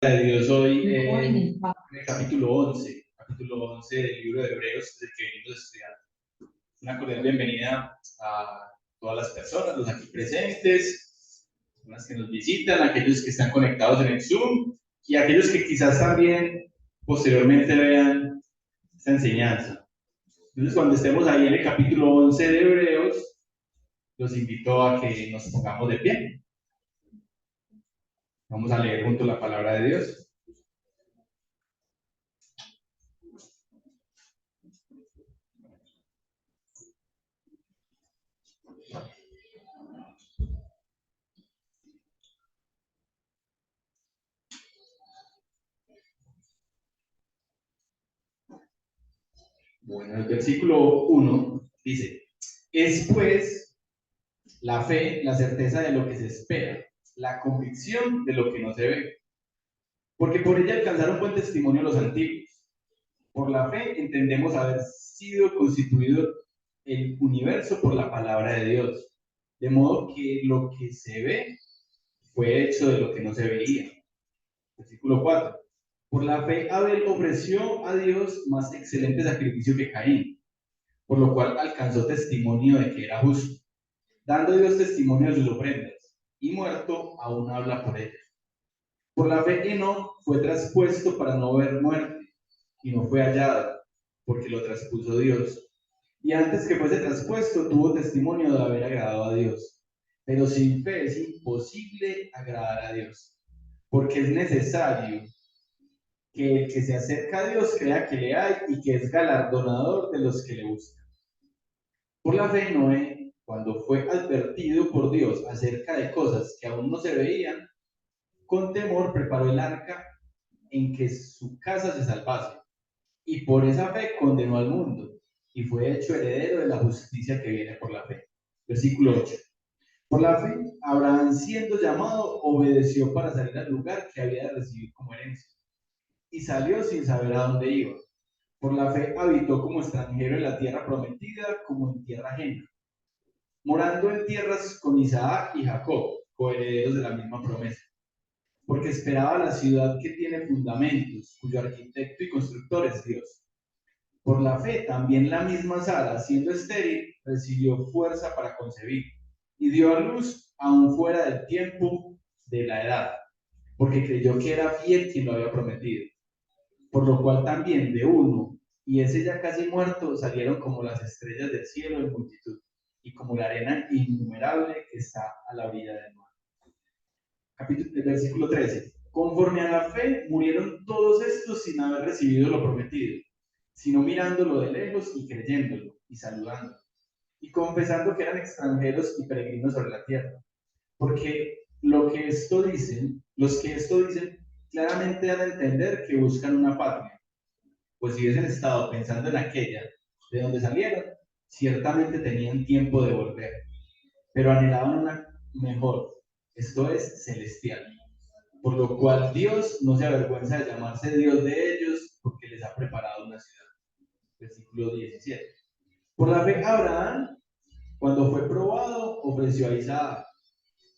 de Dios hoy en el capítulo 11 del libro de Hebreos, del que venimos estudiando. Una cordial bienvenida a todas las personas, los aquí presentes, las que nos visitan, aquellos que están conectados en el Zoom y aquellos que quizás también posteriormente vean esta enseñanza. Entonces, cuando estemos ahí en el capítulo 11 de Hebreos, los invito a que nos pongamos de pie. Vamos a leer junto la palabra de Dios. Bueno, el versículo 1 dice: es pues la fe, la certeza de lo que se espera, la convicción de lo que no se ve. Porque por ella alcanzaron buen testimonio los antiguos. Por la fe entendemos haber sido constituido el universo por la palabra de Dios. De modo que lo que se ve fue hecho de lo que no se veía. Versículo 4. Por la fe Abel ofreció a Dios más excelente sacrificio que Caín, por lo cual alcanzó testimonio de que era justo, dando Dios testimonio de sus ofrendas, y muerto aún habla por ellas. Por la fe Enoc fue traspuesto para no ver muerte, y no fue hallado, porque lo traspuso Dios. Y antes que fuese traspuesto, tuvo testimonio de haber agradado a Dios. Pero sin fe es imposible agradar a Dios, porque es necesario que el que se acerca a Dios crea que le hay y que es galardonador de los que le buscan. Por la fe, Noé, cuando fue advertido por Dios acerca de cosas que aún no se veían, con temor preparó el arca en que su casa se salvase, y por esa fe condenó al mundo, y fue hecho heredero de la justicia que viene por la fe. Versículo 8. Por la fe, Abraham, siendo llamado, obedeció para salir al lugar que había de recibir como herencia, y salió sin saber a dónde iba. Por la fe habitó como extranjero en la tierra prometida, como en tierra ajena, morando en tierras con Isaac y Jacob, coherederos de la misma promesa, porque esperaba la ciudad que tiene fundamentos, cuyo arquitecto y constructor es Dios. Por la fe, también la misma Sara, siendo estéril, recibió fuerza para concebir y dio a luz aún fuera del tiempo de la edad, porque creyó que era fiel quien lo había prometido. Por lo cual también de uno, y ese ya casi muerto, salieron como las estrellas del cielo en multitud, y como la arena innumerable que está a la orilla del mar. Versículo 13. Conforme a la fe, murieron todos estos sin haber recibido lo prometido, sino mirándolo de lejos y creyéndolo y saludándolo, y confesando que eran extranjeros y peregrinos sobre la tierra. Porque los que esto dicen, claramente dan a entender que buscan una patria. Pues si hubiesen estado pensando en aquella de donde salieron, ciertamente tenían tiempo de volver, pero anhelaban una mejor, esto es celestial. Por lo cual Dios no se avergüenza de llamarse Dios de ellos, porque les ha preparado una ciudad. Versículo 17. Por la fe Abraham, cuando fue probado, ofreció a Isaac,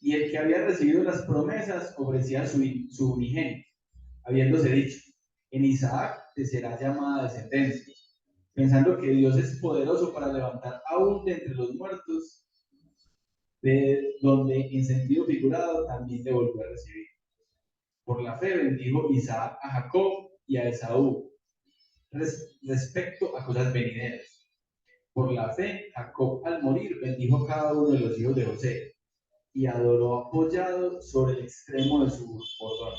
y el que había recibido las promesas ofrecía su unigénito, habiéndose dicho: en Isaac te será llamada descendencia, pensando que Dios es poderoso para levantar aún de entre los muertos, de donde en sentido figurado también le volvió a recibir. Por la fe bendijo Isaac a Jacob y a Esaú respecto a cosas venideras. Por la fe, Jacob al morir bendijo cada uno de los hijos de José y adoró apoyado sobre el extremo de su bordón.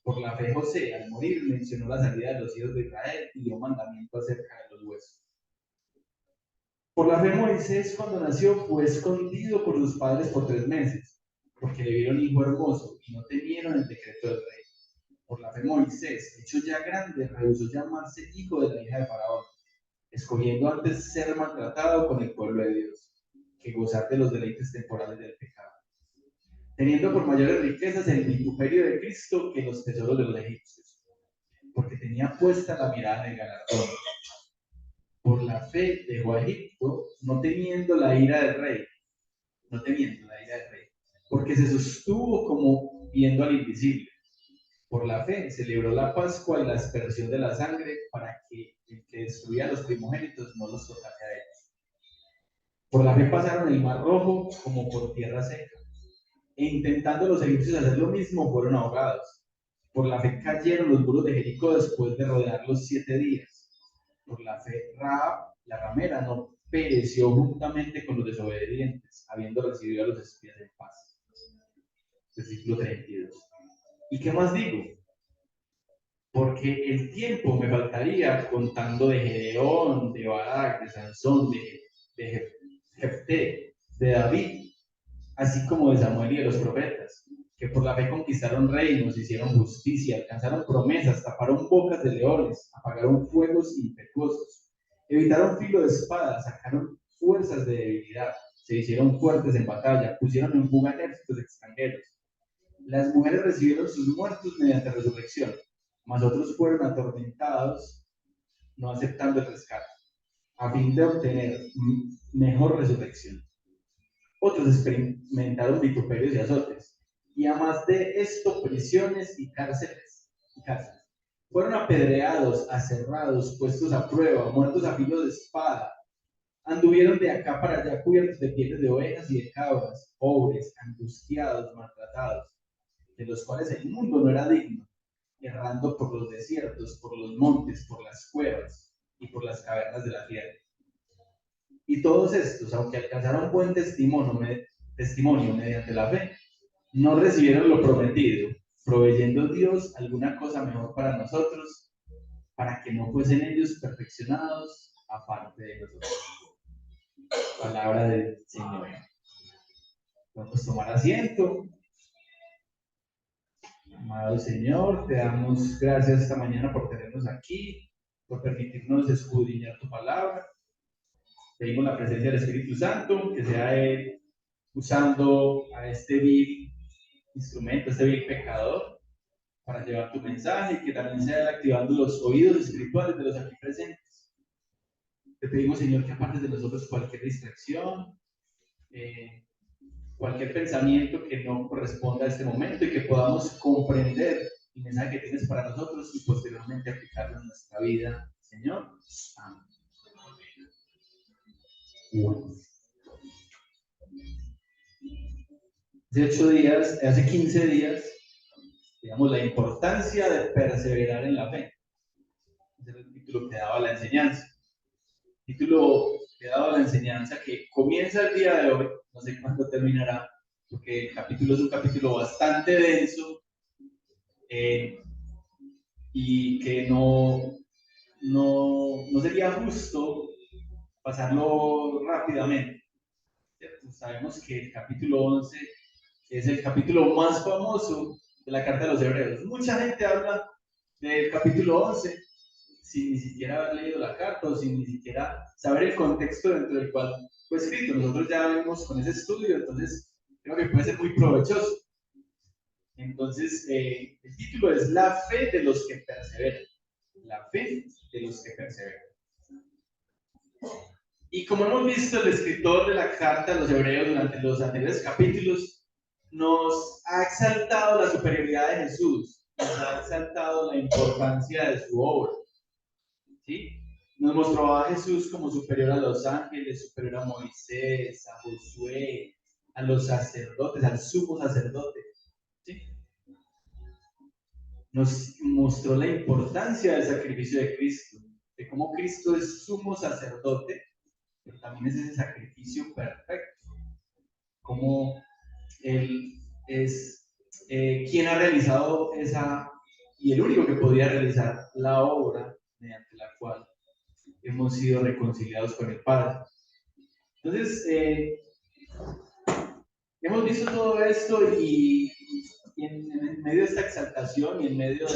Por la fe, José al morir mencionó la salida de los hijos de Israel y dio mandamiento acerca de los huesos. Por la fe, Moisés, cuando nació, fue escondido por sus padres por 3 meses, porque le vieron hijo hermoso y no temieron el decreto del rey. Por la fe, Moisés, hecho ya grande, rehusó llamarse hijo de la hija de Faraón, escogiendo antes ser maltratado con el pueblo de Dios, que gozar de los deleites temporales del pecado, teniendo por mayores riquezas el vituperio de Cristo que los tesoros de los egipcios, porque tenía puesta la mirada en el galardón. Por la fe dejó a Egipto, no temiendo la ira del rey, porque se sostuvo como viendo al invisible. Por la fe celebró la Pascua y la aspersión de la sangre para que el que destruía a los primogénitos no los tocase a ellos. Por la fe pasaron el mar rojo como por tierra seca, e intentando los egipcios hacer lo mismo, fueron ahogados. Por la fe cayeron los muros de Jericó después de rodearlos 7 días. Por la fe, Rahab, la ramera, no pereció juntamente con los desobedientes, habiendo recibido a los espías en paz. Versículo 32. ¿Y qué más digo? Porque el tiempo me faltaría contando de Gedeón, de Barak, de Sansón, de Jefté, de David, así como de Samuel y de los profetas, que por la fe conquistaron reinos, hicieron justicia, alcanzaron promesas, taparon bocas de leones, apagaron fuegos impetuosos, evitaron filo de espada, sacaron fuerzas de debilidad, se hicieron fuertes en batalla, pusieron en fuga ejércitos extranjeros. Las mujeres recibieron sus muertos mediante resurrección, mas otros fueron atormentados, no aceptando el rescate, a fin de obtener mejor resurrección. Otros experimentaron vituperios y azotes, y a más de esto, prisiones y cárceles. Fueron apedreados, aserrados, puestos a prueba, muertos a filo de espada. Anduvieron de acá para allá cubiertos de pieles de ovejas y de cabras, pobres, angustiados, maltratados, de los cuales el mundo no era digno, errando por los desiertos, por los montes, por las cuevas y por las cavernas de la tierra. Y todos estos, aunque alcanzaron buen testimonio mediante la fe, no recibieron lo prometido, proveyendo Dios alguna cosa mejor para nosotros, para que no fuesen ellos perfeccionados aparte de nosotros. Palabra del Señor. Vamos a tomar asiento. Amado Señor, te damos gracias esta mañana por tenernos aquí, por permitirnos escudriñar tu palabra. Pedimos la presencia del Espíritu Santo, que sea Él usando a este vil instrumento, este vil pecador, para llevar tu mensaje y que también sea Él activando los oídos espirituales de los aquí presentes. Te pedimos, Señor, que apartes de nosotros cualquier distracción, cualquier pensamiento que no corresponda a este momento y que podamos comprender el mensaje que tienes para nosotros y posteriormente aplicarlo en nuestra vida, Señor. Amén. Bueno. Hace 15 días, digamos, la importancia de perseverar en la fe. Ese era el título que daba la enseñanza. El título que daba la enseñanza que comienza el día de hoy, no sé cuándo terminará, porque el capítulo es un capítulo bastante denso y que no sería justo pasarlo rápidamente. ¿Cierto? Sabemos que el capítulo 11 es el capítulo más famoso de la carta de los Hebreos. Mucha gente habla del capítulo 11 sin ni siquiera haber leído la carta o sin ni siquiera saber el contexto dentro del cual fue escrito. Nosotros ya vemos con ese estudio, entonces creo que puede ser muy provechoso. Entonces, el título es La fe de los que perseveran. La fe de los que perseveran. Y como hemos visto, el escritor de la carta a los Hebreos durante los anteriores capítulos nos ha exaltado la superioridad de Jesús, nos ha exaltado la importancia de su obra. ¿Sí? Nos mostró a Jesús como superior a los ángeles, superior a Moisés, a Josué, a los sacerdotes, al sumo sacerdote. ¿Sí? Nos mostró la importancia del sacrificio de Cristo, de cómo Cristo es sumo sacerdote, pero también es ese sacrificio perfecto, como Él es quien ha realizado esa, y el único que podía realizar la obra mediante la cual hemos sido reconciliados con el Padre. Entonces, hemos visto todo esto y en medio de esta exaltación y en medio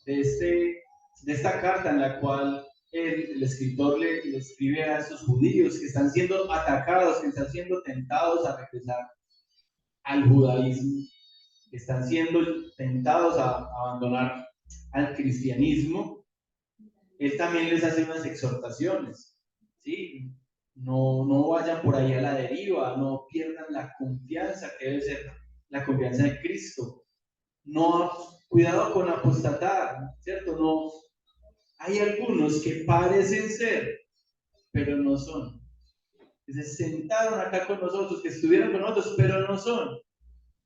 de esta carta en la cual el escritor le escribe a esos judíos que están siendo atacados, que están siendo tentados a regresar al judaísmo, que están siendo tentados a abandonar al cristianismo, él también les hace unas exhortaciones, ¿sí? No vayan por ahí a la deriva, no pierdan la confianza que debe ser la confianza en Cristo, no cuidado con apostatar, ¿cierto? No, hay algunos que parecen ser, pero no son. Que se sentaron acá con nosotros, que estuvieron con nosotros, pero no son.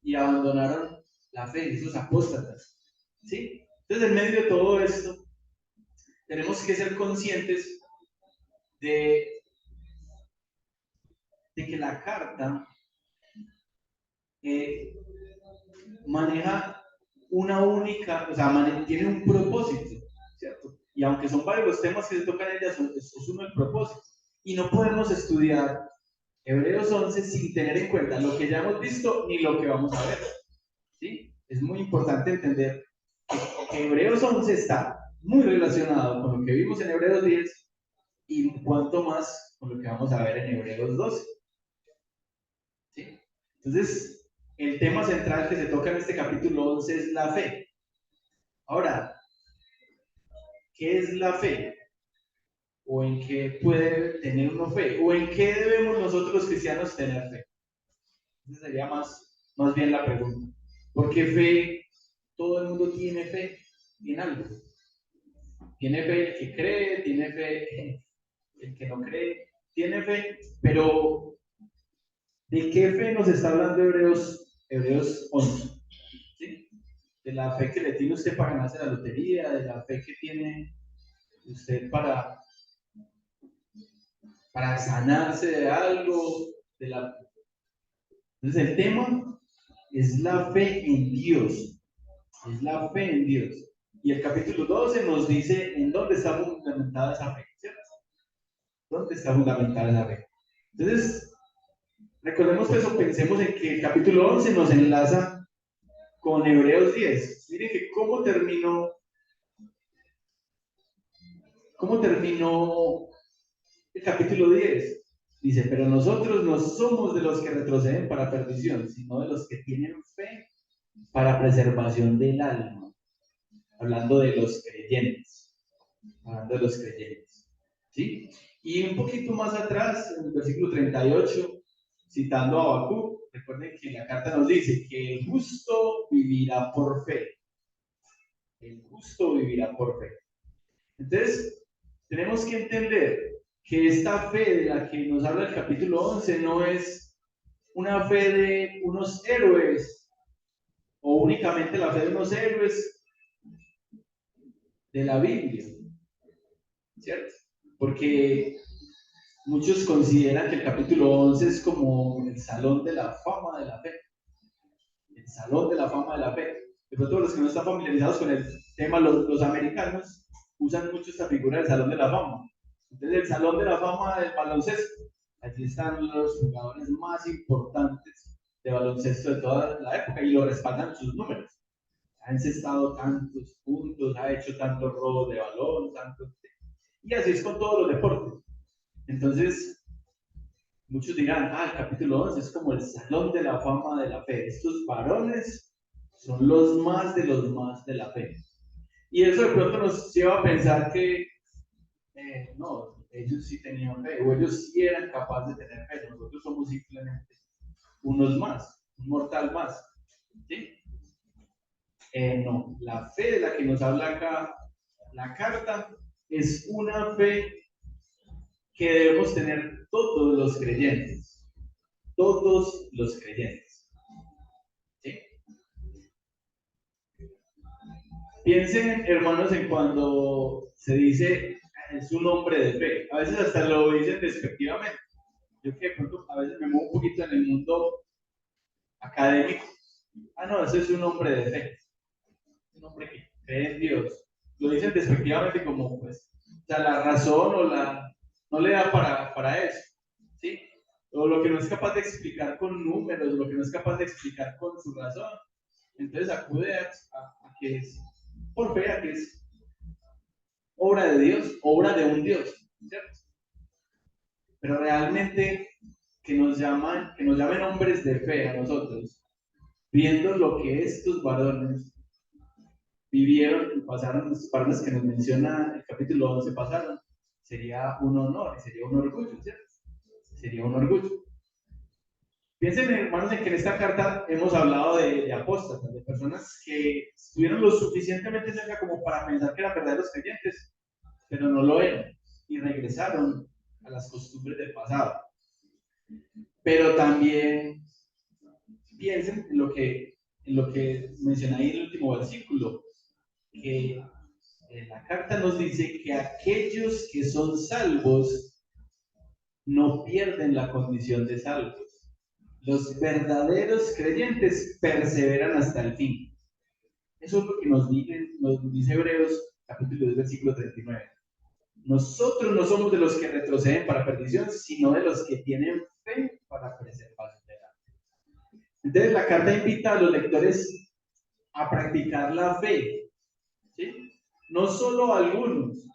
Y abandonaron la fe, esos apóstatas. ¿Sí? Entonces, en medio de todo esto, tenemos que ser conscientes de, de que la carta maneja una única, o sea, tiene un propósito, ¿cierto? Y aunque son varios los temas que se tocan en ella, es uno el propósito. Y no podemos estudiar Hebreos 11 sin tener en cuenta lo que ya hemos visto ni lo que vamos a ver. ¿Sí? Es muy importante entender que Hebreos 11 está muy relacionado con lo que vimos en Hebreos 10 y cuanto más con lo que vamos a ver en Hebreos 12. ¿Sí? Entonces, el tema central que se toca en este capítulo 11 es la fe. Ahora, ¿qué es la fe? ¿O en qué puede tener uno fe? ¿O en qué debemos nosotros los cristianos tener fe? Esa sería más bien la pregunta. Porque fe, todo el mundo tiene fe en algo. Tiene fe el que cree, tiene fe el que no cree, tiene fe, pero ¿de qué fe nos está hablando Hebreos 11? ¿Sí? De la fe que le tiene usted para ganarse la lotería, de la fe que tiene usted para sanarse de algo, Entonces el tema es la fe en Dios, es la fe en Dios. Y el capítulo 12 nos dice en dónde está fundamentada esa fe, ¿cierto? ¿Dónde está fundamentada esa fe? Entonces, recordemos que eso, pensemos en que el capítulo 11 nos enlaza con Hebreos 10. Miren que cómo terminó el capítulo 10. Dice, pero nosotros no somos de los que retroceden para perdición, sino de los que tienen fe para preservación del alma. Hablando de los creyentes. Hablando de los creyentes. ¿Sí? Y un poquito más atrás, en el versículo 38, citando a Habacuc, recuerden que la carta nos dice que el justo vivirá por fe. El justo vivirá por fe. Entonces, tenemos que entender que esta fe de la que nos habla el capítulo 11 no es una fe de unos héroes o únicamente la fe de unos héroes de la Biblia, ¿cierto? Porque muchos consideran que el capítulo 11 es como el salón de la fama de la fe. El salón de la fama de la fe. De pronto, los que no están familiarizados con el tema, los americanos usan mucho esta figura del salón de la fama. Entonces, el salón de la fama del baloncesto. Allí están los jugadores más importantes de baloncesto de toda la época y lo respaldan sus números. Ha encestado tantos puntos, ha hecho tantos robos de balón, tantos. Y así es con todos los deportes. Entonces, muchos dirán, el capítulo 11 es como el salón de la fama de la fe. Estos varones son los más de la fe. Y eso de pronto nos lleva a pensar que no, ellos sí tenían fe, o ellos sí eran capaces de tener fe. Nosotros somos simplemente unos más, un mortal más. ¿Sí? No, la fe de la que nos habla acá la carta es una fe que debemos tener todos los creyentes. Todos los creyentes. ¿Sí? Piensen, hermanos, en cuando se dice es un hombre de fe. A veces hasta lo dicen despectivamente. Yo que de pronto a veces me muevo un poquito en el mundo académico. No, ese es un hombre de fe. Un hombre que cree en Dios. Lo dicen despectivamente como, pues, o sea, la razón no le da para eso. ¿Sí? O lo que no es capaz de explicar con números, lo que no es capaz de explicar con su razón. Entonces acude a que es por fe, a que es obra de Dios, obra de un Dios, ¿cierto? Pero realmente que nos llamen hombres de fe a nosotros, viendo lo que estos varones vivieron y pasaron, los varones que nos menciona el capítulo 11 pasaron, sería un honor y sería un orgullo, ¿cierto? Sería un orgullo. Piensen, hermanos, en que en esta carta hemos hablado de apóstatas, de personas que estuvieron lo suficientemente cerca como para pensar que eran verdaderos creyentes, pero no lo eran, y regresaron a las costumbres del pasado. Pero también piensen en lo que mencioné ahí en el último versículo, que la carta nos dice que aquellos que son salvos no pierden la condición de salvos. Los verdaderos creyentes perseveran hasta el fin. Eso es lo que nos dice Hebreos capítulo 2, versículo 39. Nosotros no somos de los que retroceden para perdición, sino de los que tienen fe para preservación de la vida. Entonces la carta invita a los lectores a practicar la fe, ¿sí? No solo algunos,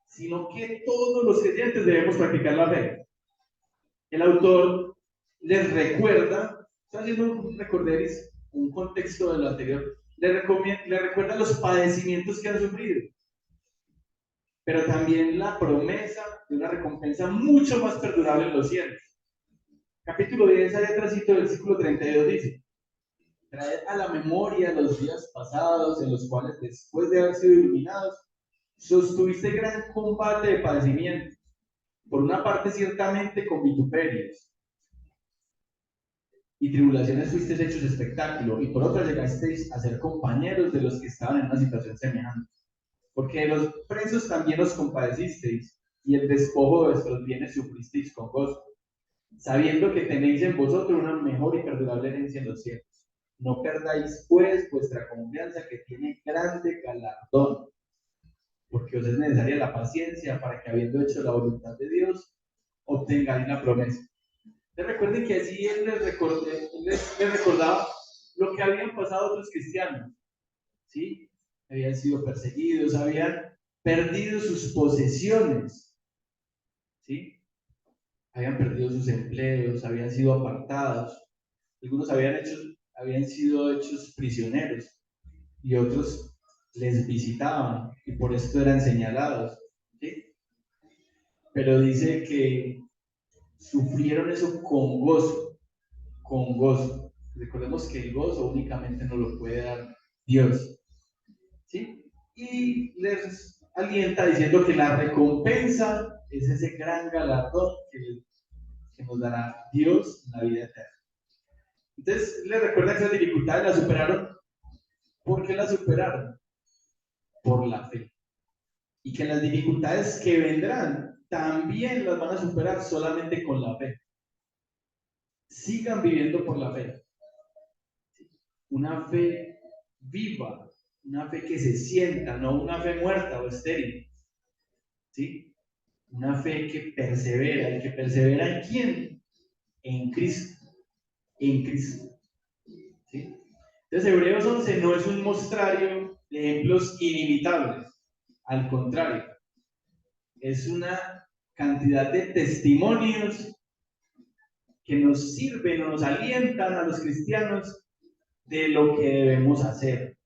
sino que todos los creyentes debemos practicar la fe. El autor les recuerda, está haciendo un recorderis, un contexto de lo anterior, les recuerda los padecimientos que han sufrido, pero también la promesa de una recompensa mucho más perdurable en los cielos. Capítulo 10, allá atrásito del versículo 32 dice: traed a la memoria los días pasados en los cuales, después de haber sido iluminados, sostuviste gran combate de padecimientos, por una parte ciertamente con vituperios y tribulaciones fuisteis hechos espectáculo, y por otra llegasteis a ser compañeros de los que estaban en una situación semejante. Porque de los presos también os compadecisteis, y el despojo de vuestros bienes sufristeis con gozo, sabiendo que tenéis en vosotros una mejor y perdurable herencia en los cielos. No perdáis, pues, vuestra confianza, que tiene grande galardón, porque os es necesaria la paciencia para que, habiendo hecho la voluntad de Dios, obtengáis la promesa. Recuerden que así él les recordaba lo que habían pasado otros cristianos, ¿sí? Habían sido perseguidos, habían perdido sus posesiones, ¿sí? Habían perdido sus empleos, habían sido apartados, algunos habían sido hechos prisioneros y otros les visitaban y por esto eran señalados, ¿sí? Pero dice que sufrieron eso con gozo, con gozo. Recordemos que el gozo únicamente nos lo puede dar Dios, ¿sí? Y les alienta diciendo que la recompensa es ese gran galardón que nos dará Dios en la vida eterna. Entonces, les recuerda que esas dificultades las superaron. ¿Por qué las superaron? Por la fe. Y que las dificultades que vendrán también las van a superar solamente con la fe. Sigan viviendo por la fe. Una fe viva, una fe que se sienta, no una fe muerta o estéril. ¿Sí? Una fe que persevera. ¿Y que persevera en quién? En Cristo. En Cristo. ¿Sí? Entonces, Hebreos 11 no es un mostrario de ejemplos inimitables. Al contrario, es una cantidad de testimonios que nos sirven o nos alientan a los cristianos de lo que debemos hacer.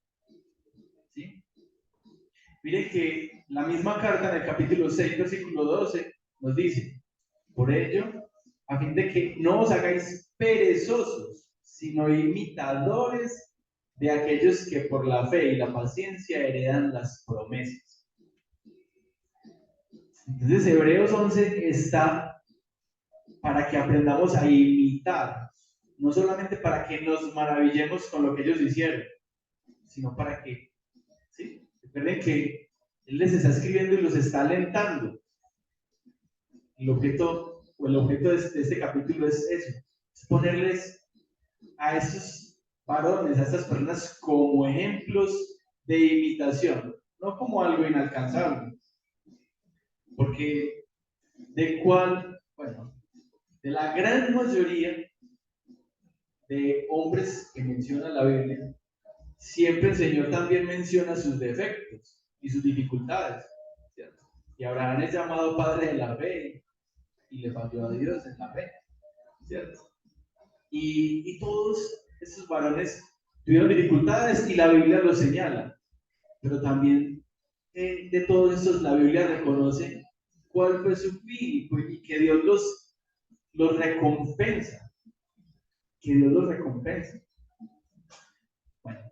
¿Sí? Miren que la misma carta en el capítulo 6, versículo 12, nos dice: por ello, a fin de que no os hagáis perezosos, sino imitadores de aquellos que por la fe y la paciencia heredan las promesas. Entonces, Hebreos 11 está para que aprendamos a imitar, no solamente para que nos maravillemos con lo que ellos hicieron, sino para que, ¿sí? Recuerden que Él les está escribiendo y los está alentando. El objeto de este capítulo es eso, es ponerles a estos varones, a estas personas como ejemplos de imitación, no como algo inalcanzable. Porque de la gran mayoría de hombres que menciona la Biblia, siempre el Señor también menciona sus defectos y sus dificultades, ¿cierto? Y Abraham es llamado padre de la fe y le falló a Dios en la fe, ¿cierto? Y todos estos varones tuvieron dificultades y la Biblia lo señala, pero también de todos estos la Biblia reconoce cuál fue su fin y que Dios los recompensa. que Dios los recompense. Bueno,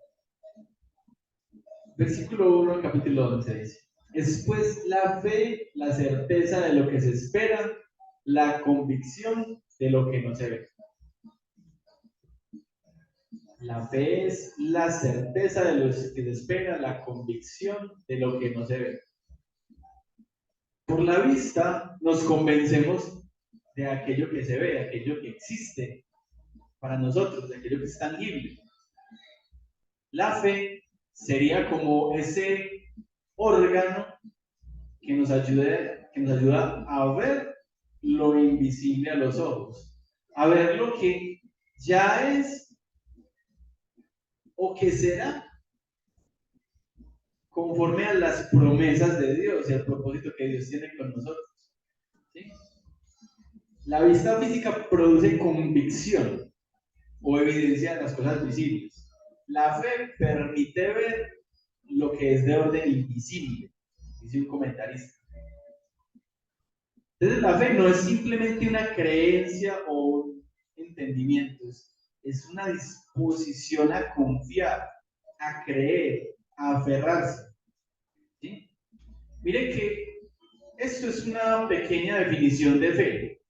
versículo 1 del capítulo 11 dice: es pues la fe, la certeza de lo que se espera, la convicción de lo que no se ve. La fe es la certeza de lo que se espera, la convicción de lo que no se ve. Por la vista nos convencemos de aquello que se ve, de aquello que existe para nosotros, de aquello que es tangible. La fe sería como ese órgano que nos ayuda a ver lo invisible a los ojos, a ver lo que ya es o que será conforme a las promesas de Dios y al propósito que Dios tiene con nosotros. ¿Sí? La vista física produce convicción o evidencia de las cosas visibles. La fe permite ver lo que es de orden invisible, dice un comentarista. Entonces la fe no es simplemente una creencia o un entendimiento, es una disposición a confiar, a creer, a aferrarse. ¿Sí? Miren que esto es una pequeña definición de fe,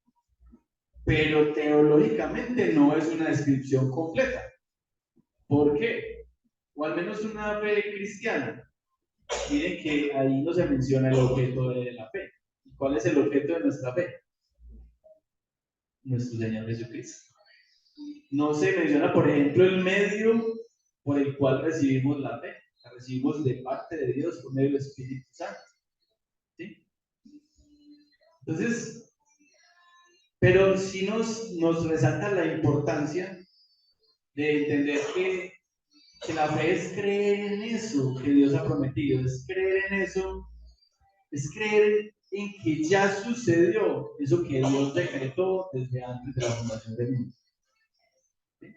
pero teológicamente no es una descripción completa. ¿Por qué? O al menos una fe cristiana. Miren que ahí no se menciona el objeto de la fe. ¿Cuál es el objeto de nuestra fe? Nuestro Señor Jesucristo. No se menciona, por ejemplo, el medio por el cual recibimos la fe. La recibimos de parte de Dios por medio del Espíritu Santo. ¿Sí? Entonces, pero sí nos resalta la importancia de entender que la fe es creer en eso que Dios ha prometido, es creer en eso, es creer en que ya sucedió eso que Dios decretó desde antes de la fundación del mundo. ¿Sí?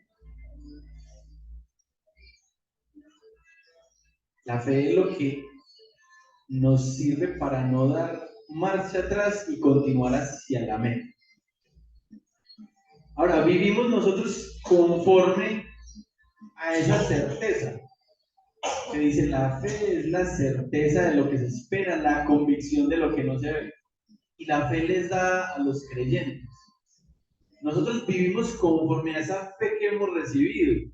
La fe es lo que nos sirve para no dar marcha atrás y continuar hacia la meta. Ahora, vivimos nosotros conforme a esa certeza que dice: la fe es la certeza de lo que se espera, la convicción de lo que no se ve. Y la fe les da a los creyentes. Nosotros vivimos conforme a esa fe que hemos recibido.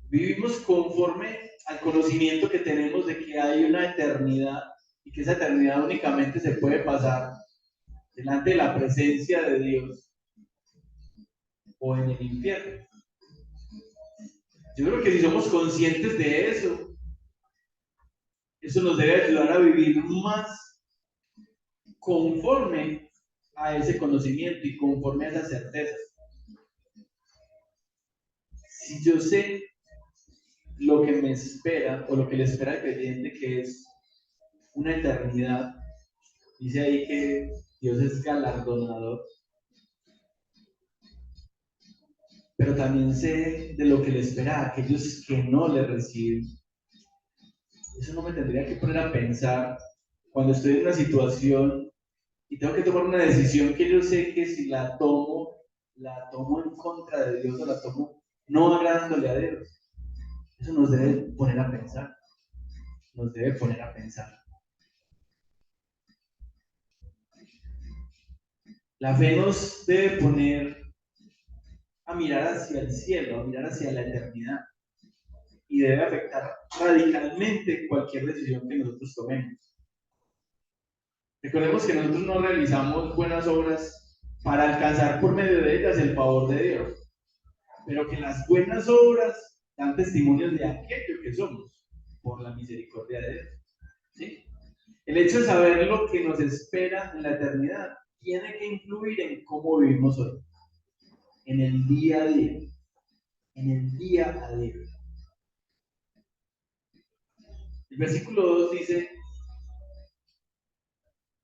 Vivimos conforme al conocimiento que tenemos de que hay una eternidad y que esa eternidad únicamente se puede pasar delante de la presencia de Dios o en el infierno. Yo creo que si somos conscientes de eso nos debe ayudar a vivir más conforme a ese conocimiento y conforme a esas certezas. Si yo sé lo que me espera o lo que le espera al creyente, que es una eternidad, dice ahí que Dios es galardonador, pero también sé de lo que le espera a aquellos que no le reciben. Eso no me tendría que poner a pensar cuando estoy en una situación y tengo que tomar una decisión que yo sé que si la tomo en contra de Dios o la tomo no agradándole a Dios. Eso nos debe poner a pensar, nos debe poner a pensar. La fe nos debe poner a mirar hacia el cielo, a mirar hacia la eternidad, y debe afectar radicalmente cualquier decisión que nosotros tomemos. Recordemos que nosotros no realizamos buenas obras para alcanzar por medio de ellas el favor de Dios, pero que las buenas obras dan testimonio de aquello que somos por la misericordia de Dios. ¿Sí? El hecho de saber lo que nos espera en la eternidad tiene que influir en cómo vivimos hoy, en el día a día, en el día a día. El versículo 2 dice: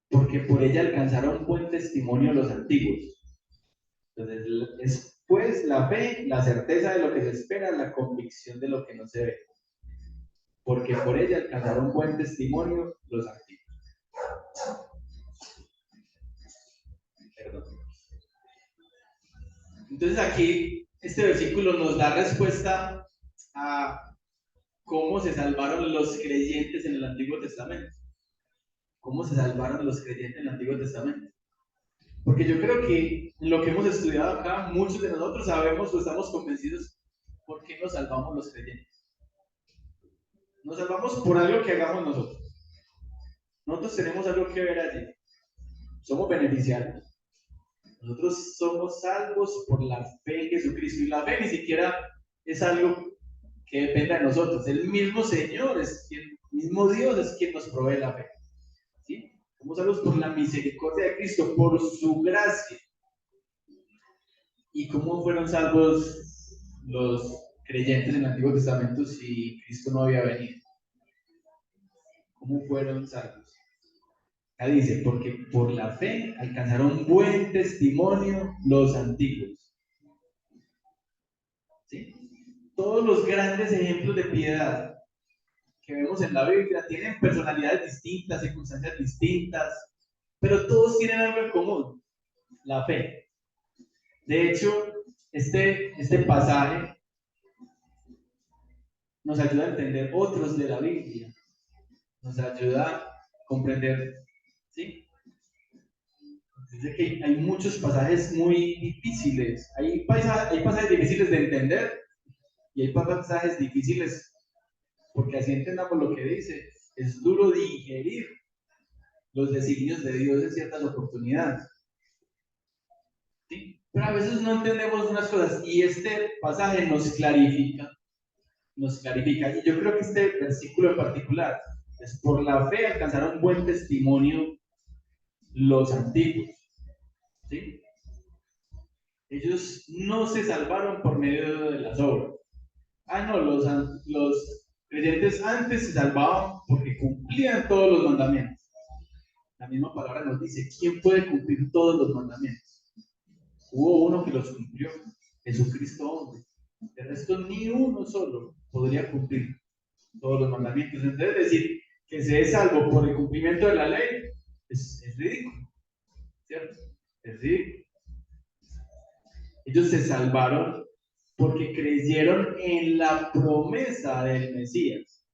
porque por ella alcanzaron buen testimonio los antiguos. Entonces, es pues la fe, la certeza de lo que se espera, la convicción de lo que no se ve. Porque por ella alcanzaron buen testimonio los antiguos. Perdón. Entonces aquí este versículo nos da respuesta a cómo se salvaron los creyentes en el Antiguo Testamento. ¿Cómo se salvaron los creyentes en el Antiguo Testamento? Porque yo creo que en lo que hemos estudiado acá, muchos de nosotros sabemos o estamos convencidos por qué nos salvamos los creyentes. Nos salvamos por algo que hagamos nosotros. Nosotros tenemos algo que ver allí. Somos beneficiarios. Nosotros somos salvos por la fe en Jesucristo. Y la fe ni siquiera es algo que dependa de nosotros. El mismo Señor es quien, el mismo Dios es quien nos provee la fe. ¿Sí? Somos salvos por la misericordia de Cristo, por su gracia. ¿Y cómo fueron salvos los creyentes en el Antiguo Testamento si Cristo no había venido? ¿Cómo fueron salvos? Acá dice, porque por la fe alcanzaron buen testimonio los antiguos. ¿Sí? Todos los grandes ejemplos de piedad que vemos en la Biblia tienen personalidades distintas, circunstancias distintas, pero todos tienen algo en común, la fe. De hecho, este pasaje nos ayuda a entender otros de la Biblia, nos ayuda a comprender, ¿sí? Dice que hay muchos pasajes muy difíciles, hay pasajes difíciles de entender y hay pasajes difíciles, porque así entendamos lo que dice, es duro digerir los designios de Dios en ciertas oportunidades. ¿Sí? Pero a veces no entendemos unas cosas y este pasaje nos clarifica. Y yo creo que este versículo en particular es por la fe alcanzaron buen testimonio los antiguos. ¿Sí? Ellos no se salvaron por medio de las obras. No, los creyentes antes se salvaban porque cumplían todos los mandamientos. La misma palabra nos dice, ¿quién puede cumplir todos los mandamientos? Hubo uno que los cumplió, Jesucristo hombre. De resto, ni uno solo podría cumplir todos los mandamientos. Entonces, decir que se es salvo por el cumplimiento de la ley es ridículo, ¿cierto? Es ridículo. Ellos se salvaron porque creyeron en la promesa del Mesías.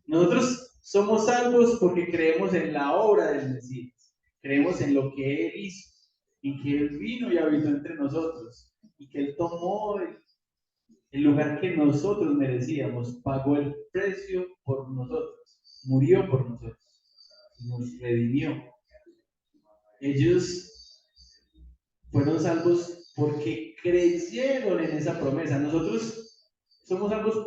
Nosotros somos salvos porque creemos en la obra del Mesías. Creemos en lo que Él hizo, en que Él vino y habitó entre nosotros, y que Él tomó el lugar que nosotros merecíamos, pagó el precio por nosotros, murió por nosotros, nos redimió. Ellos fueron salvos porque creyeron en esa promesa. Nosotros somos salvos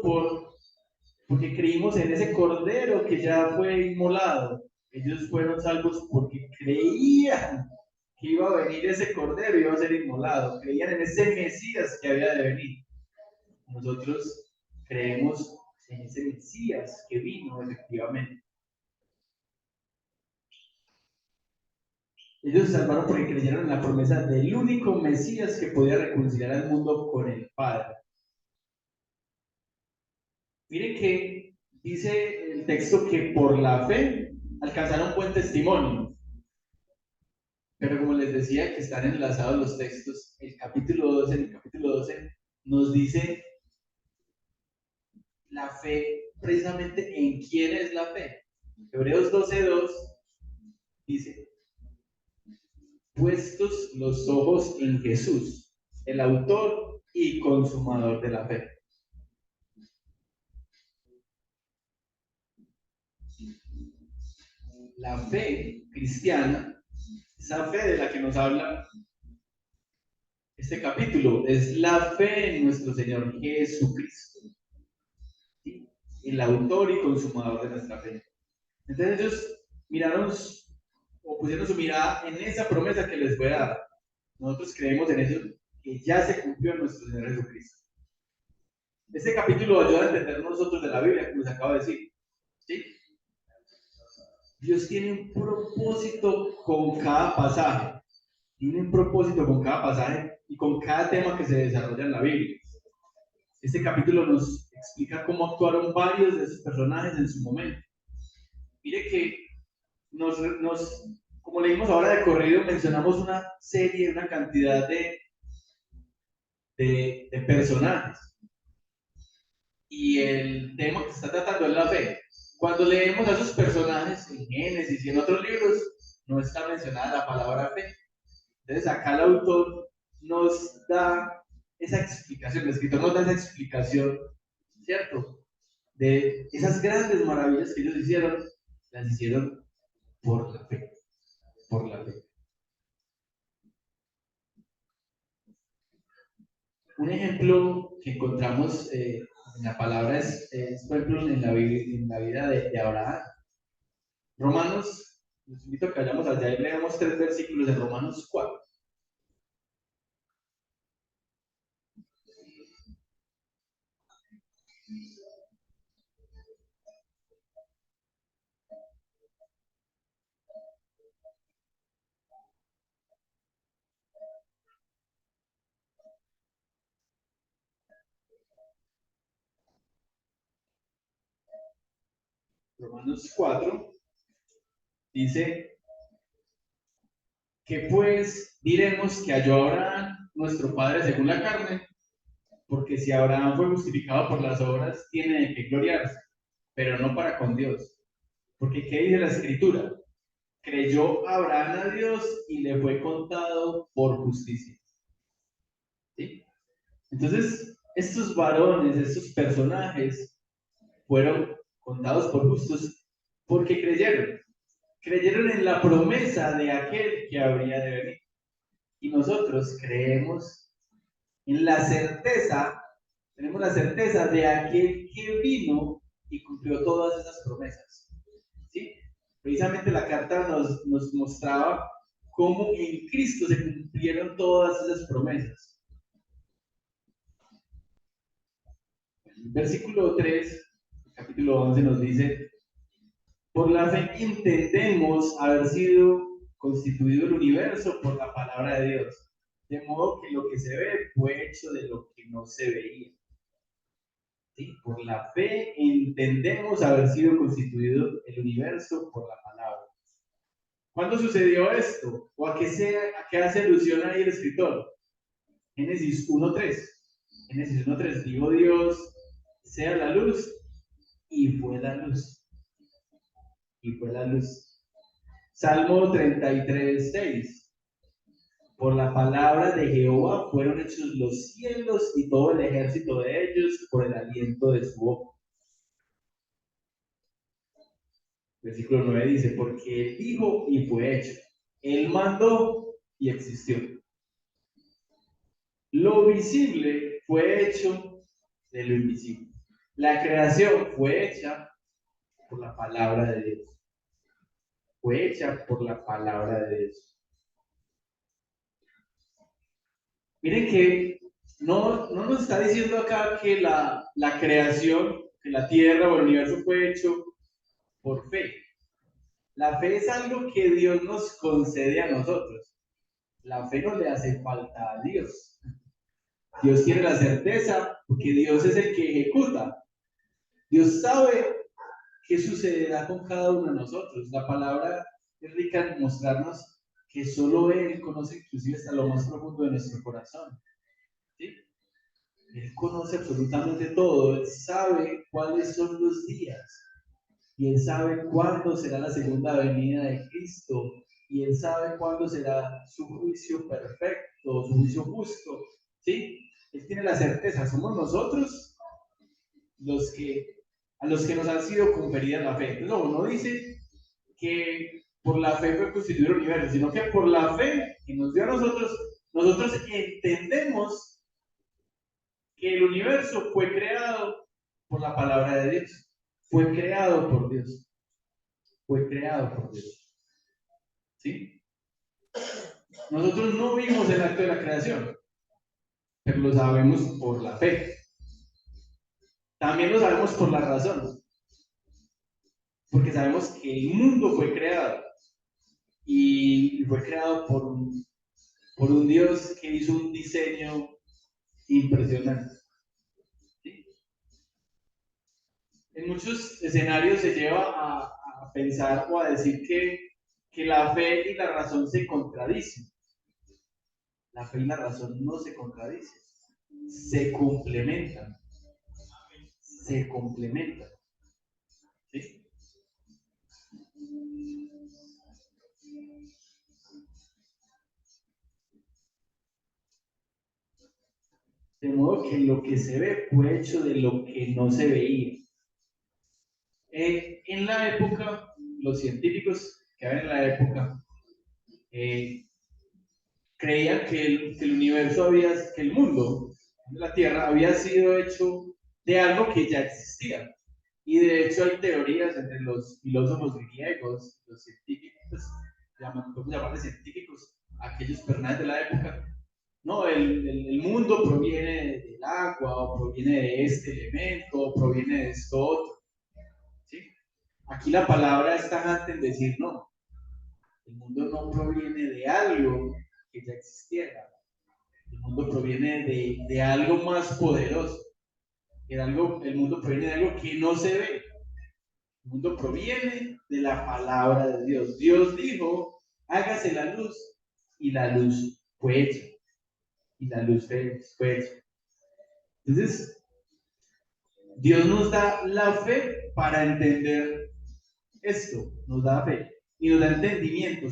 porque creímos en ese cordero que ya fue inmolado. Ellos fueron salvos porque creían que iba a venir ese cordero y iba a ser inmolado. Creían en ese Mesías que había de venir. Nosotros creemos en ese Mesías que vino efectivamente. Ellos se salvaron porque creyeron en la promesa del único Mesías que podía reconciliar al mundo con el Padre. Miren que dice el texto que por la fe alcanzaron buen testimonio. Pero como les decía que están enlazados los textos, el capítulo 12 nos dice la fe, precisamente en quién es la fe. Hebreos 12:2 dice, puestos los ojos en Jesús, el autor y consumador de la fe. La fe cristiana, esa fe de la que nos habla este capítulo, es la fe en nuestro Señor Jesucristo, ¿sí? El autor y consumador de nuestra fe. Entonces ellos miraron o pusieron su mirada en esa promesa que les voy a dar. Nosotros creemos en eso, que ya se cumplió en nuestro Señor Jesucristo. Este capítulo ayuda a entender nosotros de la Biblia, como les acabo de decir. ¿Sí? Dios tiene un propósito con cada pasaje. Tiene un propósito con cada pasaje y con cada tema que se desarrolla en la Biblia. Este capítulo nos explica cómo actuaron varios de esos personajes en su momento. Mire que como leímos ahora de corrido, mencionamos una serie, una cantidad de de personajes. Y el tema que está tratando es la fe. Cuando leemos a esos personajes en Génesis y en otros libros, no está mencionada la palabra fe. Entonces acá el autor nos da esa explicación, el escritor nos da esa explicación, ¿cierto? De esas grandes maravillas que ellos hicieron, las hicieron por la fe, por la fe. Un ejemplo que encontramos en la palabra es, por ejemplo, en la vida de Abraham. Romanos, los invito a que vayamos allá y leamos 3 versículos de Romanos 4. Romanos 4 dice que pues diremos que halló a Abraham, nuestro padre según la carne, porque si Abraham fue justificado por las obras, tiene de qué gloriarse, pero no para con Dios. Porque ¿qué dice la Escritura? Creyó Abraham a Dios y le fue contado por justicia. ¿Sí? Entonces, estos varones, estos personajes, fueron contados por justos porque creyeron. Creyeron en la promesa de aquel que habría de venir. Y nosotros creemos en la certeza, tenemos la certeza de aquel que vino y cumplió todas esas promesas. ¿Sí? Precisamente la carta nos mostraba cómo en Cristo se cumplieron todas esas promesas. El versículo 3, capítulo 11 nos dice, por la fe entendemos haber sido constituido el universo por la palabra de Dios, de modo que lo que se ve fue hecho de lo que no se veía. ¿Sí? Por la fe entendemos haber sido constituido el universo por la palabra. ¿Cuándo sucedió esto? ¿O a qué hace alusión ahí el escritor? Génesis 1.3. Génesis 1.3. Dijo Dios, sea la luz, y fue la luz. Y fue la luz. Salmo 33.6. Por la palabra de Jehová fueron hechos los cielos y todo el ejército de ellos por el aliento de su boca. Versículo 9 dice, porque él dijo y fue hecho. Él mandó y existió. Lo visible fue hecho de lo invisible. La creación fue hecha por la palabra de Dios. Fue hecha por la palabra de Dios. Miren que no nos está diciendo acá que la creación, que la tierra o el universo fue hecho por fe. La fe es algo que Dios nos concede a nosotros. La fe no le hace falta a Dios. Dios tiene la certeza porque Dios es el que ejecuta. Dios sabe qué sucederá con cada uno de nosotros. La palabra es rica en mostrarnos que solo Él conoce inclusive hasta lo más profundo de nuestro corazón. ¿Sí? Él conoce absolutamente todo. Él sabe cuáles son los días. Y Él sabe cuándo será la segunda venida de Cristo. Y Él sabe cuándo será su juicio perfecto, su juicio justo. ¿Sí? Él tiene la certeza. Somos nosotros a los que nos han sido conferidas la fe. No dice que por la fe fue constituido el universo, sino que por la fe que nos dio a nosotros, nosotros entendemos que el universo fue creado por la palabra de Dios. Fue creado por Dios. Fue creado por Dios. ¿Sí? Nosotros no vimos el acto de la creación, pero lo sabemos por la fe. También lo sabemos por la razón, porque sabemos que el mundo fue creado y fue creado por un Dios que hizo un diseño impresionante. ¿Sí? En muchos escenarios se lleva a pensar o a decir que la fe y la razón se contradicen. La fe y la razón no se contradicen. se complementan, se complementan. ¿Sí? De modo que lo que se ve fue hecho de lo que no se veía. En la época, los científicos que habían en la época eh, creían que el universo había, que el mundo, la Tierra, había sido hecho de algo que ya existía. Y de hecho hay teorías entre los filósofos griegos, los científicos, pues, podemos llamarles científicos, aquellos personajes de la época. No, el mundo proviene del agua, o proviene de este elemento, o proviene de esto otro. ¿Sí? Aquí la palabra es tajante en decir no. El mundo no proviene de algo que ya existiera. El mundo proviene de algo más poderoso. El mundo proviene de algo que no se ve. El mundo proviene de la palabra de Dios. Dios dijo, hágase la luz, y la luz fue hecha. Y la luz fue hecha. Entonces, Dios nos da la fe para entender esto, nos da fe y nos da entendimiento.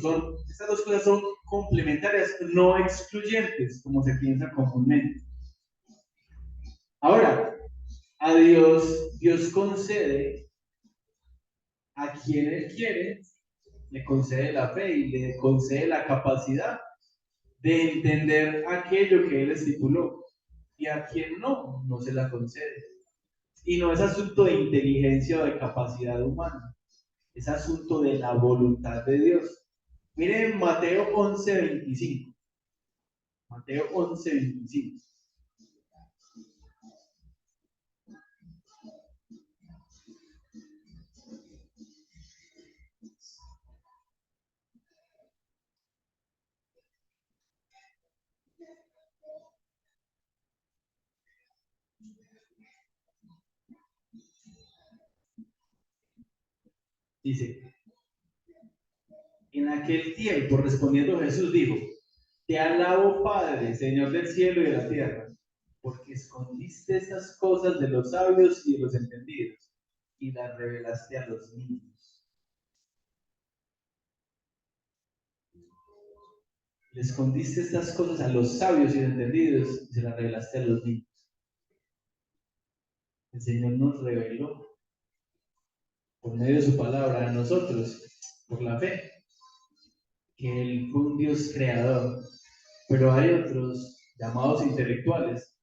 Estas dos cosas son complementarias, no excluyentes, como se piensa comúnmente. Ahora, a Dios concede a quien Él quiere, le concede la fe y le concede la capacidad de entender aquello que Él estipuló. Y a quien no, no se la concede. Y no es asunto de inteligencia o de capacidad humana, es asunto de la voluntad de Dios. Miren Mateo 11:25. Mateo 11:25. Dice, en aquel tiempo respondiendo Jesús dijo, te alabo Padre, Señor del cielo y de la tierra, porque escondiste estas cosas de los sabios y de los entendidos y las revelaste a los niños. Le escondiste estas cosas a los sabios y entendidos y se las revelaste a los niños. El Señor nos reveló por medio de su palabra a nosotros, por la fe, que Él fue un Dios creador. Pero hay otros llamados intelectuales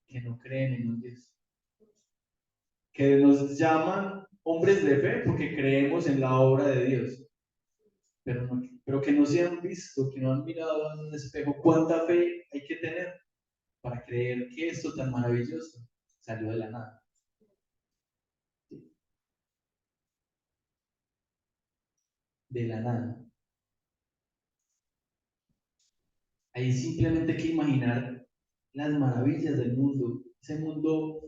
que no creen en un Dios, que nos llaman hombres de fe porque creemos en la obra de Dios, pero que no se han visto, que no han mirado en un espejo cuánta fe hay que tener para creer que esto tan maravilloso salió de la nada. De la nada. Hay simplemente que imaginar las maravillas del mundo, ese mundo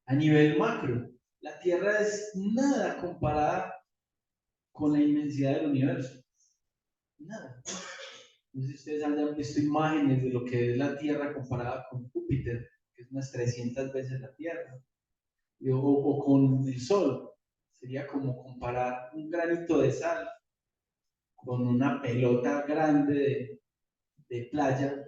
a nivel macro. La Tierra es nada comparada con la inmensidad del universo. Nada. No sé si ustedes han visto imágenes de lo que es la Tierra comparada con Júpiter, que es unas 300 veces la Tierra, o con el Sol. Sería como comparar un granito de sal con una pelota grande de playa,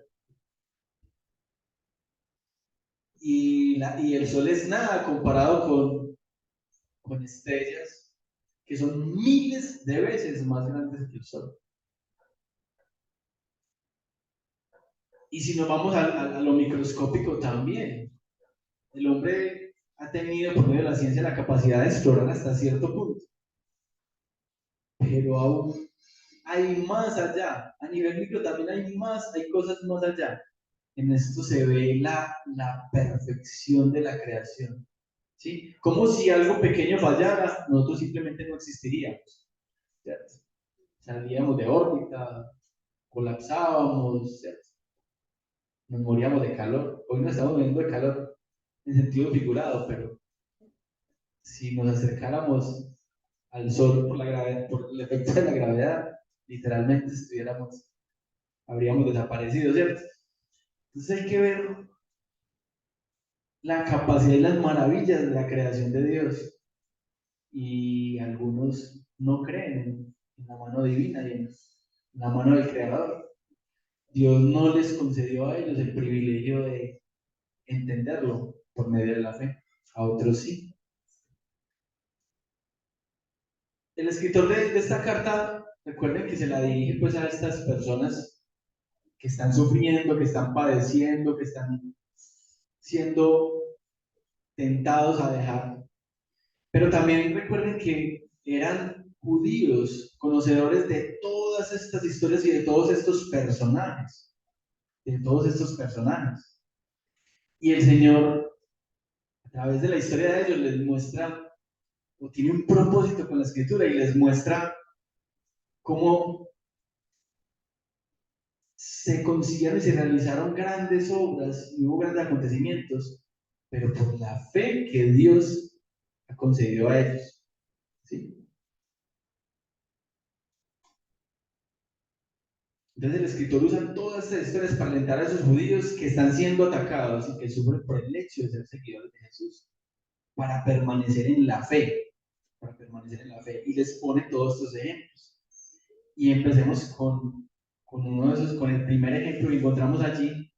y el Sol es nada comparado con estrellas que son miles de veces más grandes que el Sol. Y si nos vamos a lo microscópico también, el hombre ha tenido por medio de la ciencia la capacidad de explorar hasta cierto punto, pero aún hay más allá. A nivel micro también hay cosas más allá. En esto se ve la perfección de la creación. ¿Sí? Como si algo pequeño fallara, nosotros simplemente no existiríamos. ¿Cierto? Salíamos de órbita, colapsábamos, ¿cierto? Nos moríamos de calor. Hoy no estamos muriendo de calor en sentido figurado, pero si nos acercáramos al Sol por el efecto de la gravedad, literalmente habríamos desaparecido, ¿cierto? Entonces hay que ver la capacidad y las maravillas de la creación de Dios. Y algunos no creen en la mano divina y en la mano del Creador. Dios no les concedió a ellos el privilegio de entenderlo por medio de la fe, a otros sí. El escritor de esta carta, recuerden que se la dirige pues a estas personas que están sufriendo, que están padeciendo, que están siendo tentados a dejar. Pero también recuerden que eran judíos, conocedores de todas estas historias y de todos estos personajes, de todos estos personajes. Y el Señor, a través de la historia de ellos, les muestra, o tiene un propósito con la escritura y les muestra cómo se consiguieron y se realizaron grandes obras y hubo grandes acontecimientos, pero por la fe que Dios ha concedido a ellos. ¿Sí? Entonces el escritor usa todas estas historias para alentar a esos judíos que están siendo atacados y que sufren por el hecho de ser seguidores de Jesús, para permanecer en la fe, para permanecer en la fe. Y les pone todos estos ejemplos. Y empecemos con uno de esos, con el primer ejemplo que encontramos allí,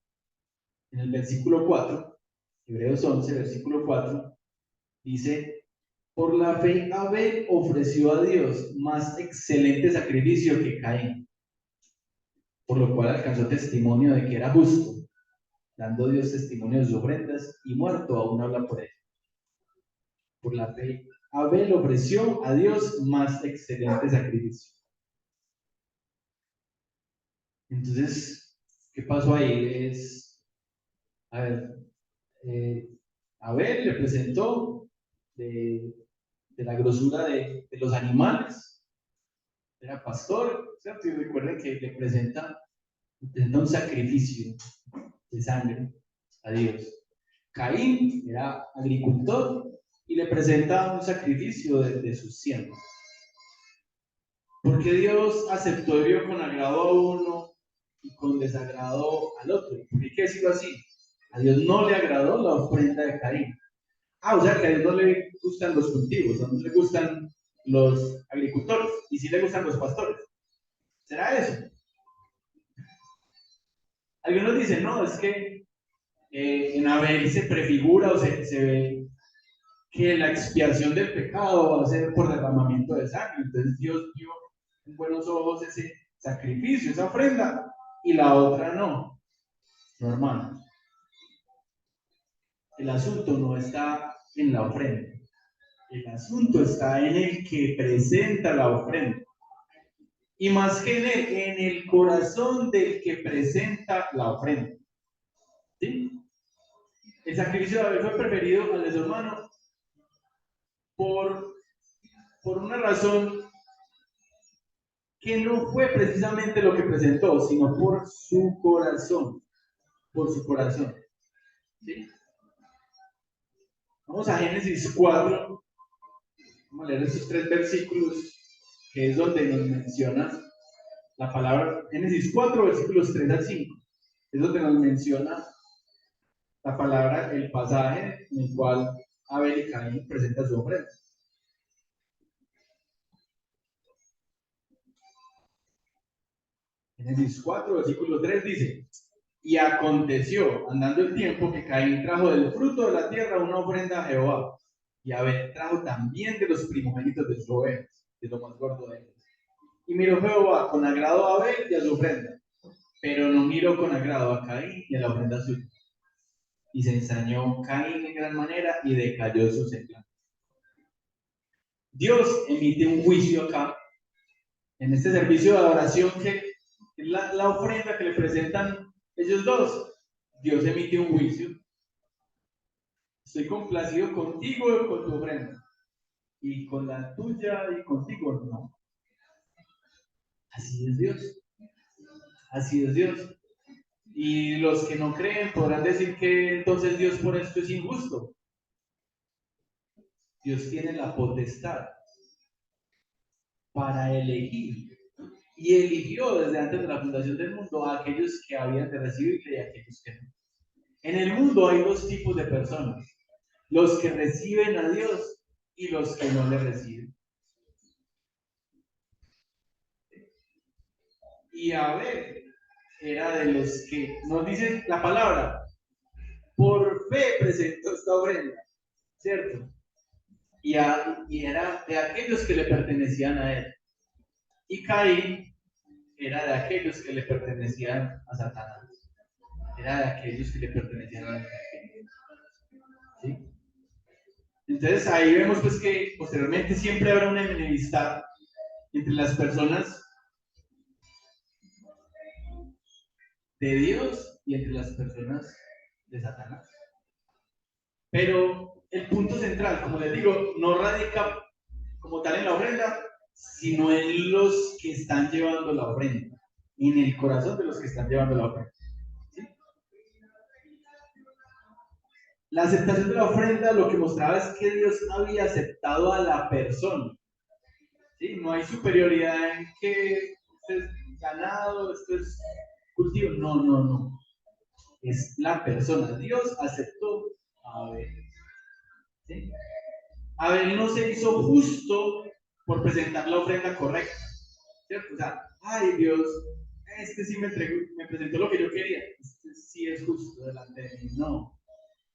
en el versículo 4, Hebreos 11, versículo 4, dice, por la fe Abel ofreció a Dios más excelente sacrificio que Caín, por lo cual alcanzó testimonio de que era justo, dando Dios testimonio de sus ofrendas, y muerto aún habla por él. Por la fe Abel ofreció a Dios más excelente sacrificio. Entonces, ¿qué pasó ahí? A ver, eh, Abel le presentó de, de la grosura de los animales, era pastor, ¿cierto? Y recuerden que le presenta un sacrificio de sangre a Dios. Caín era agricultor y le presenta un sacrificio de sus siervos. Porque Dios aceptó y vio con agrado a uno y con desagrado al otro. ¿Por qué decirlo así? A Dios no le agradó la ofrenda de Caín. O sea que a Dios no le gustan los cultivos, no le gustan los agricultores y sí le gustan los pastores. ¿Será eso? Algunos dicen, no, es que en Abel se prefigura o se ve que la expiación del pecado va a ser por derramamiento de sangre. Entonces Dios vio en buenos ojos ese sacrificio, esa ofrenda, y la otra no. No, hermano. El asunto no está en la ofrenda. El asunto está en el que presenta la ofrenda. Y más que en el corazón del que presenta la ofrenda. ¿Sí? El sacrificio de Abel fue preferido al de su hermano por, por una razón que no fue precisamente lo que presentó, sino por su corazón, por su corazón. ¿Sí? Vamos a Génesis 4, vamos a leer estos tres versículos, que es donde nos menciona la palabra, Génesis 4, versículos 3 al 5, es donde nos menciona la palabra, el pasaje en el cual Abel y Caín presentan su ofrenda. Génesis 4, versículo 3 dice, y aconteció, andando el tiempo, que Caín trajo del fruto de la tierra una ofrenda a Jehová, y Abel trajo también de los primogénitos de sus ovejas, de lo más gordo de ellos. Y miró Jehová con agrado a Abel y a su ofrenda, pero no miró con agrado a Caín y a la ofrenda suya. Y se ensañó Caín en gran manera y decayó su semblante. Dios emite un juicio acá, en este servicio de adoración, que es la ofrenda que le presentan ellos dos. Dios emite un juicio. Estoy complacido contigo y con tu ofrenda, y con la tuya y contigo no. Así es Dios. Así es Dios. Y los que no creen podrán decir que entonces Dios por esto es injusto. Dios tiene la potestad para elegir. Y eligió desde antes de la fundación del mundo a aquellos que habían de recibirle y a aquellos que no. En el mundo hay dos tipos de personas: los que reciben a Dios y los que no le reciben. Y Abel era de los que nos dice la palabra, por fe presentó esta ofrenda, ¿cierto? Y era de aquellos que le pertenecían a él. Y Caín era de aquellos que le pertenecían a Satanás. Era de aquellos que le pertenecían a Satanás. ¿Sí? Entonces ahí vemos pues que posteriormente siempre habrá una enemistad entre las personas de Dios y entre las personas de Satanás. Pero el punto central, como les digo, no radica como tal en la ofrenda, sino en los que están llevando la ofrenda, en el corazón de los que están llevando la ofrenda. ¿Sí? La aceptación de la ofrenda lo que mostraba es que Dios había aceptado a la persona. ¿Sí? No hay superioridad en que esto es ganado, esto es cultivo. No, no, no. Es la persona. Dios aceptó a Abel. ¿Sí? Abel no se hizo justo por presentar la ofrenda correcta. ¿Cierto? O sea, ay Dios, este sí me presentó lo que yo quería. Este sí es justo delante de mí. No.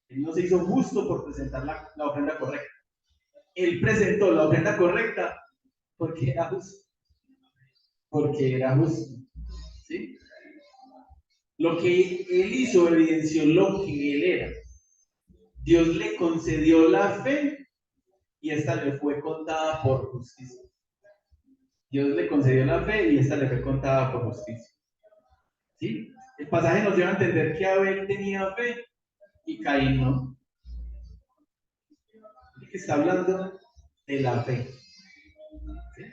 Él no se hizo justo por presentar la ofrenda correcta. Él presentó la ofrenda correcta porque era justo. Porque era justo. ¿Sí? Lo que él hizo evidenció lo que él era. Dios le concedió la fe y esta le fue contada por justicia. Dios le concedió la fe y esta le fue contada por justicia. ¿Sí? El pasaje nos lleva a entender que Abel tenía fe y Caín no. Que está hablando de la fe. ¿Sí?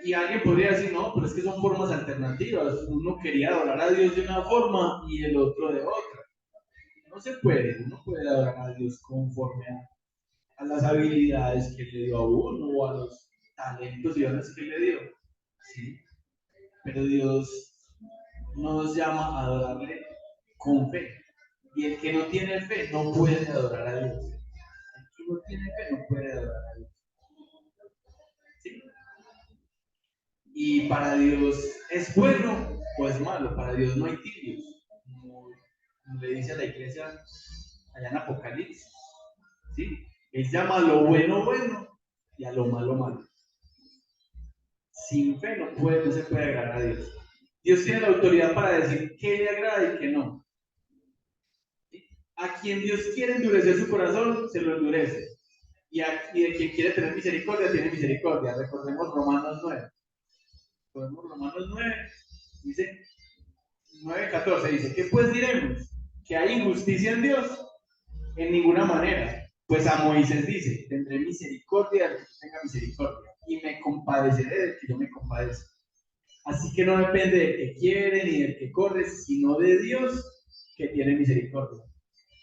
Y alguien podría decir, no, pero es que son formas alternativas. Uno quería adorar a Dios de una forma y el otro de otra. No se puede, uno puede adorar a Dios conforme a las habilidades que le dio a uno o a los talentos y dones que le dio. ¿Sí? Pero Dios nos llama a adorarle con fe. Y el que no tiene fe no puede adorar a Dios. El que no tiene fe no puede adorar a Dios. ¿Sí? Y para Dios es bueno o es malo. Para Dios no hay tibios. Como le dice a la iglesia allá en Apocalipsis. ¿Sí? Él llama a lo bueno bueno y a lo malo malo. Sin fe no se puede agradar a Dios. Dios tiene la autoridad para decir qué le agrada y qué no. ¿Sí? A quien Dios quiere endurecer su corazón, se lo endurece. Y de quien quiere tener misericordia, tiene misericordia. Recordemos Romanos 9. Recordemos Romanos 9, dice 9:14, dice, ¿qué pues diremos? ¿Que hay injusticia en Dios? En ninguna manera. Pues a Moisés dice, tendré misericordia del que tenga misericordia y me compadeceré del que yo me compadezco. Así que no depende del que quiere ni del que corre, sino de Dios que tiene misericordia.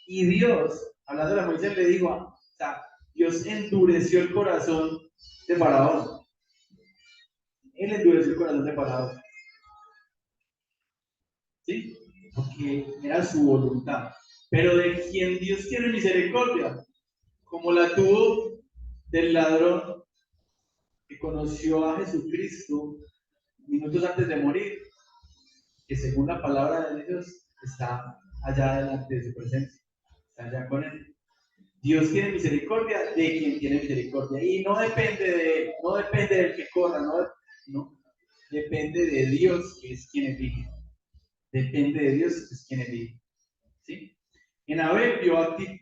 Y Dios, hablando de Moisés, le dijo, o sea, Dios endureció el corazón de Faraón. Él endureció el corazón de Faraón. ¿Sí? Porque era su voluntad. Pero de quien Dios tiene misericordia, como la tuvo del ladrón que conoció a Jesucristo minutos antes de morir, que según la palabra de Dios está allá delante de su presencia, está allá con él. Dios tiene misericordia de quien tiene misericordia y no depende de él, no depende del que corra, no, depende de Dios que es quien elige, depende de Dios que es quien elige. ¿Sí? En Abel vio actitud.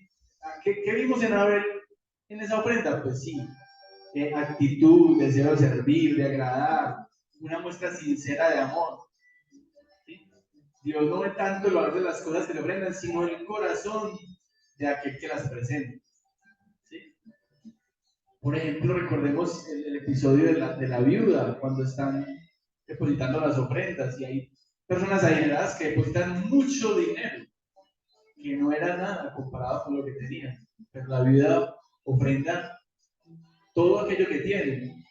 ¿Qué vimos en Abel en esa ofrenda? Pues sí, actitud, deseo de servir, de agradar, una muestra sincera de amor. ¿Sí? Dios no ve tanto el valor de las cosas que le ofrendan, sino el corazón de aquel que las presenta. ¿Sí? Por ejemplo, recordemos el episodio de la viuda, cuando están depositando las ofrendas y hay personas adineradas que depositan mucho dinero, que no era nada comparado con lo que tenían. Pero la viuda ofrenda todo aquello que tiene.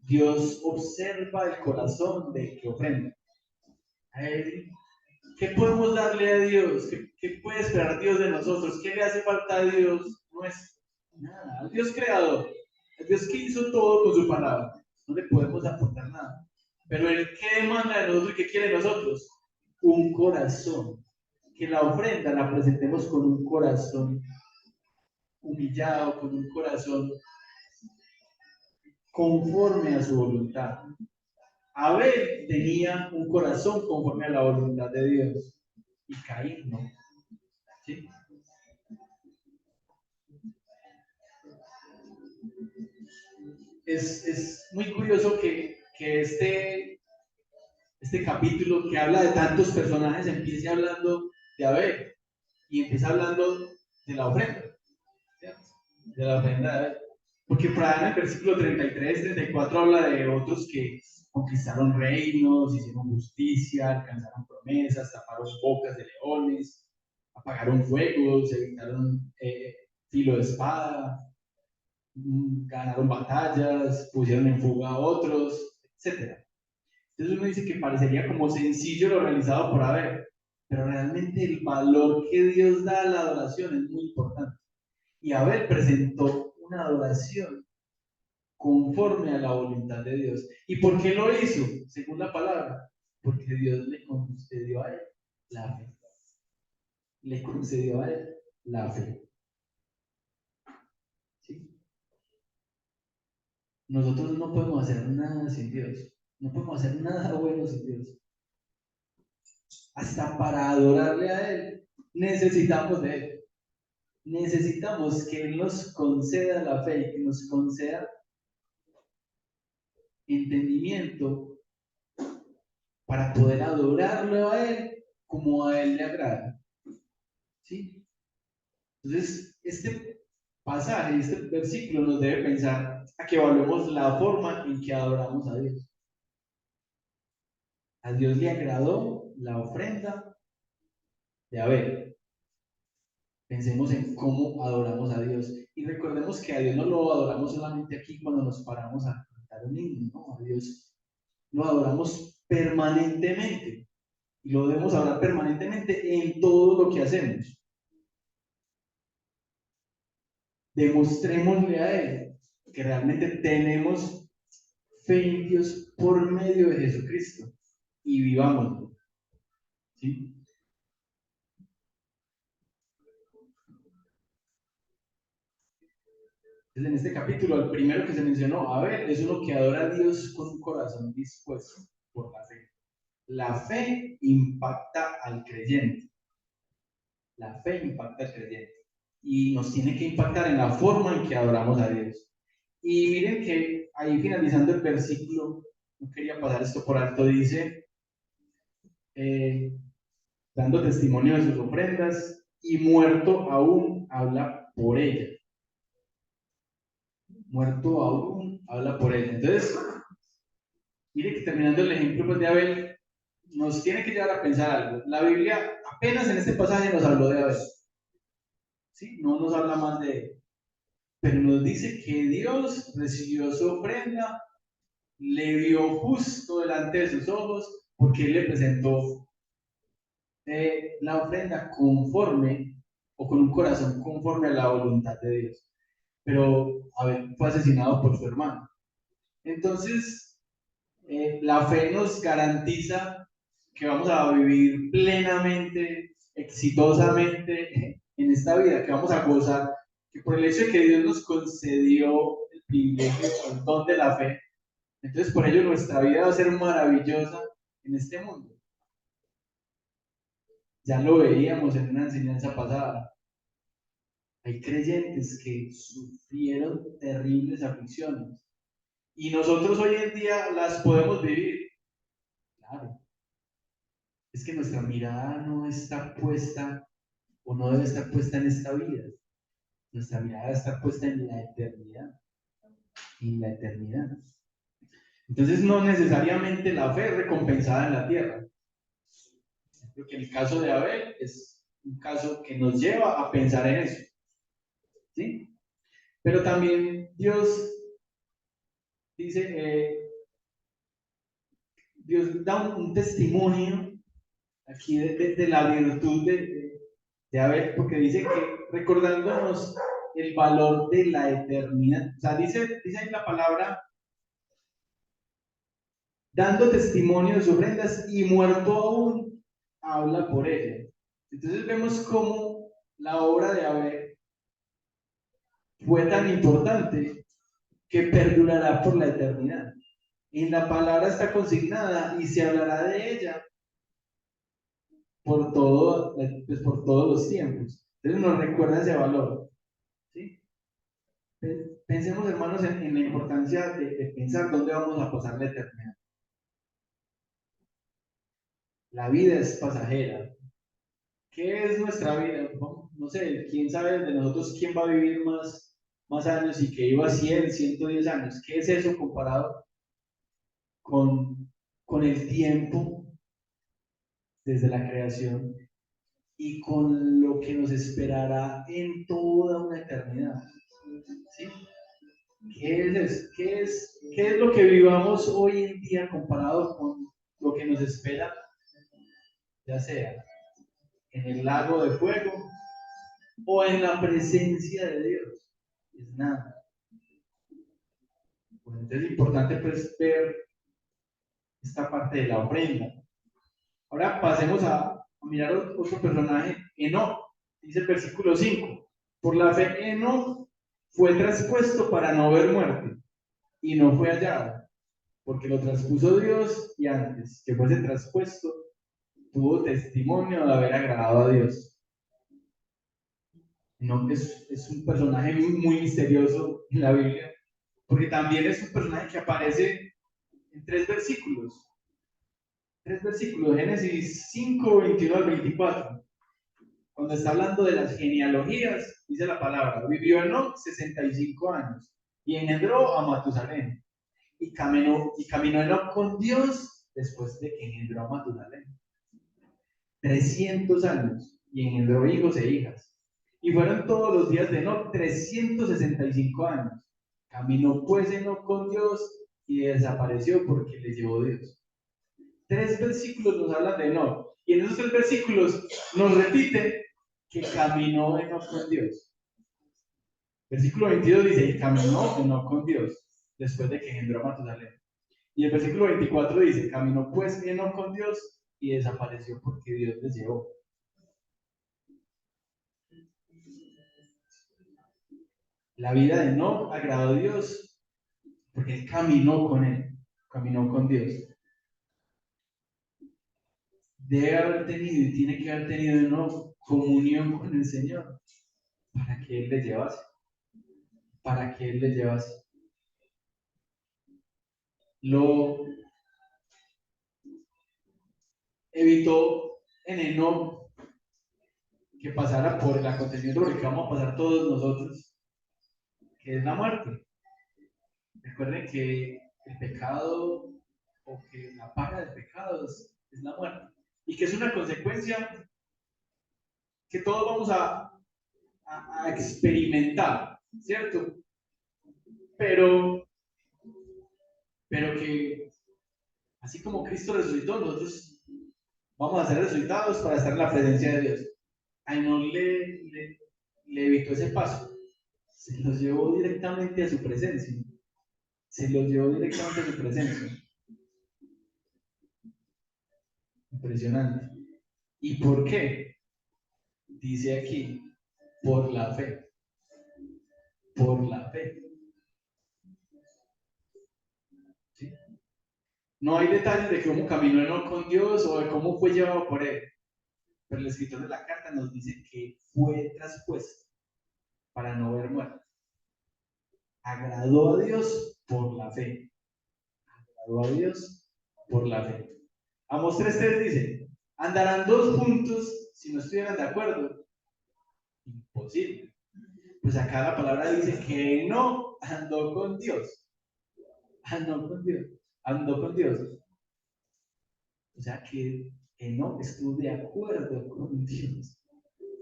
Dios observa el corazón del que ofrenda. A él, ¿qué podemos darle a Dios? ¿Qué puede esperar Dios de nosotros? ¿Qué le hace falta a Dios nuestro? Nada. Al Dios creador, al Dios que hizo todo con su palabra, no le podemos aportar nada. Pero Él, ¿qué demanda de nosotros y qué quiere de nosotros? Un corazón. Que la ofrenda la presentemos con un corazón humillado, con un corazón conforme a su voluntad. Abel tenía un corazón conforme a la voluntad de Dios y Caín no. ¿Sí? Es muy curioso que este capítulo que habla de tantos personajes empiece hablando de Abel y empieza hablando de la ofrenda, ¿cierto? De la ofrenda de Abel. Porque por ahí en el versículo 33, 34 habla de otros que conquistaron reinos, hicieron justicia, alcanzaron promesas, taparon bocas de leones, apagaron fuegos, evitaron filo de espada, ganaron batallas, pusieron en fuga a otros, etc. Entonces uno dice que parecería como sencillo lo realizado por Abel, pero realmente el valor que Dios da a la adoración es muy importante. Y Abel presentó una adoración conforme a la voluntad de Dios. ¿Y por qué lo hizo? Según la palabra, porque Dios le concedió a él la fe. Le concedió a él la fe. ¿Sí? Nosotros no podemos hacer nada sin Dios. No podemos hacer nada bueno sin Dios. Hasta para adorarle a Él, necesitamos de Él. Necesitamos que Él nos conceda la fe y que nos conceda entendimiento para poder adorarlo a Él como a Él le agrada. ¿Sí? Entonces, este pasaje, este versículo nos debe pensar a que evaluemos la forma en que adoramos a Dios. A Dios le agradó la ofrenda de Abel. Pensemos en cómo adoramos a Dios. Y recordemos que a Dios no lo adoramos solamente aquí cuando nos paramos a cantar un himno, ¿no? A Dios lo adoramos permanentemente. Y lo debemos adorar permanentemente en todo lo que hacemos. Demostrémosle a Él que realmente tenemos fe en Dios por medio de Jesucristo y vivámoslo. ¿Sí? Entonces, en este capítulo, el primero que se mencionó, a ver, es uno que adora a Dios con un corazón dispuesto por la fe. La fe impacta al creyente. La fe impacta al creyente. Y nos tiene que impactar en la forma en que adoramos a Dios. Y miren que ahí finalizando el versículo, no quería pasar esto por alto, dice, eh, dando testimonio de sus ofrendas, y muerto aún habla por ella. Muerto aún habla por ella. Entonces, mire que terminando el ejemplo pues, de Abel, nos tiene que llevar a pensar algo. La Biblia apenas en este pasaje nos habló de Abel. ¿Sí? No nos habla más de él. Pero nos dice que Dios recibió su ofrenda, le vio justo delante de sus ojos, porque Él le presentó la ofrenda conforme o con un corazón conforme a la voluntad de Dios. Pero Abel fue asesinado por su hermano. Entonces, la fe nos garantiza que vamos a vivir plenamente, exitosamente en esta vida, que vamos a gozar, que por el hecho de que Dios nos concedió el privilegio, el don de la fe, entonces por ello nuestra vida va a ser maravillosa en este mundo. Ya lo veíamos en una enseñanza pasada. Hay creyentes que sufrieron terribles aflicciones y nosotros hoy en día las podemos vivir. Claro, es que nuestra mirada no está puesta o no debe estar puesta en esta vida. Nuestra mirada debe estar puesta en la eternidad. En la eternidad. Entonces, no necesariamente la fe es recompensada en la tierra. Creo que el caso de Abel es un caso que nos lleva a pensar en eso. ¿Sí? Pero también Dios dice, Dios da un testimonio aquí de la virtud de haber, porque dice que recordándonos el valor de la eternidad, o sea, dice en la palabra, dando testimonio de sus ofrendas y muerto aún, habla por ella. Entonces vemos cómo la obra de Abel fue tan importante que perdurará por la eternidad. En la palabra está consignada y se hablará de ella pues por todos los tiempos. Entonces nos recuerda ese valor. ¿Sí? Pensemos, hermanos, en la importancia de pensar dónde vamos a pasar la eternidad. La vida es pasajera. ¿Qué es nuestra vida? No sé, quién sabe de nosotros quién va a vivir más años y que iba 100, 110 años. ¿Qué es eso comparado con el tiempo desde la creación y con lo que nos esperará en toda una eternidad? ¿Sí? ¿Qué es eso? ¿Qué es lo que vivamos hoy en día comparado con lo que nos espera, ya sea en el lago de fuego o en la presencia de Dios? Es nada. Bueno, entonces es importante pues, ver esta parte de la ofrenda. Ahora pasemos a mirar otro personaje, Enoc. Dice el versículo 5. Por la fe Enoc fue traspuesto para no ver muerte y no fue hallado, porque lo traspuso Dios y antes que fuese traspuesto tuvo testimonio de haber agradado a Dios. Enoc es un personaje muy misterioso en la Biblia, porque también es un personaje que aparece en tres versículos, Génesis 5, 21 al 24. Cuando está hablando de las genealogías, dice la palabra, vivió Enoc 65 años y engendró a Matusalén. Y caminó Enoc con Dios después de que engendró a Matusalén. 300 años y engendró hijos e hijas. Y fueron todos los días de Enoc 365 años. Caminó pues Enoc con Dios y desapareció porque le llevó Dios. Tres versículos nos hablan de Enoc. Y en esos tres versículos nos repite que caminó Enoc con Dios. Versículo 22 dice, y caminó Enoc con Dios después de que engendró a Matusalén. Y el versículo 24 dice, caminó pues Enoc con Dios y desapareció porque Dios les llevó. La vida de Enoc agradó a Dios porque él caminó con Dios. Debe haber tenido y tiene que haber tenido Enoc comunión con el Señor para que Él le llevase. Para que Él le llevase. Lo evitó en Enoc que pasara por el acontecimiento por el que vamos a pasar todos nosotros, que es la muerte. Recuerden que el pecado o que la paga del pecado es la muerte y que es una consecuencia que todos vamos a experimentar, ¿cierto? Pero, pero que así como Cristo resucitó, nosotros vamos a ser resucitados para estar en la presencia de Dios. Ay, no le evitó ese paso, se los llevó directamente a su presencia. Se los llevó directamente a su presencia. Impresionante. ¿Y por qué? Dice aquí, por la fe. Por la fe. ¿Sí? No hay detalles de cómo caminó Enoc con Dios o de cómo fue llevado por él. Pero el escritor de la carta nos dice que fue traspuesto para no ver muerte. Agradó a Dios por la fe. Agradó a Dios por la fe. Amos 3:3 dice, andarán dos juntos si no estuvieran de acuerdo. Imposible. Pues acá la palabra dice que no andó con Dios. Andó con Dios. Andó con Dios. O sea que no estuvo de acuerdo con Dios.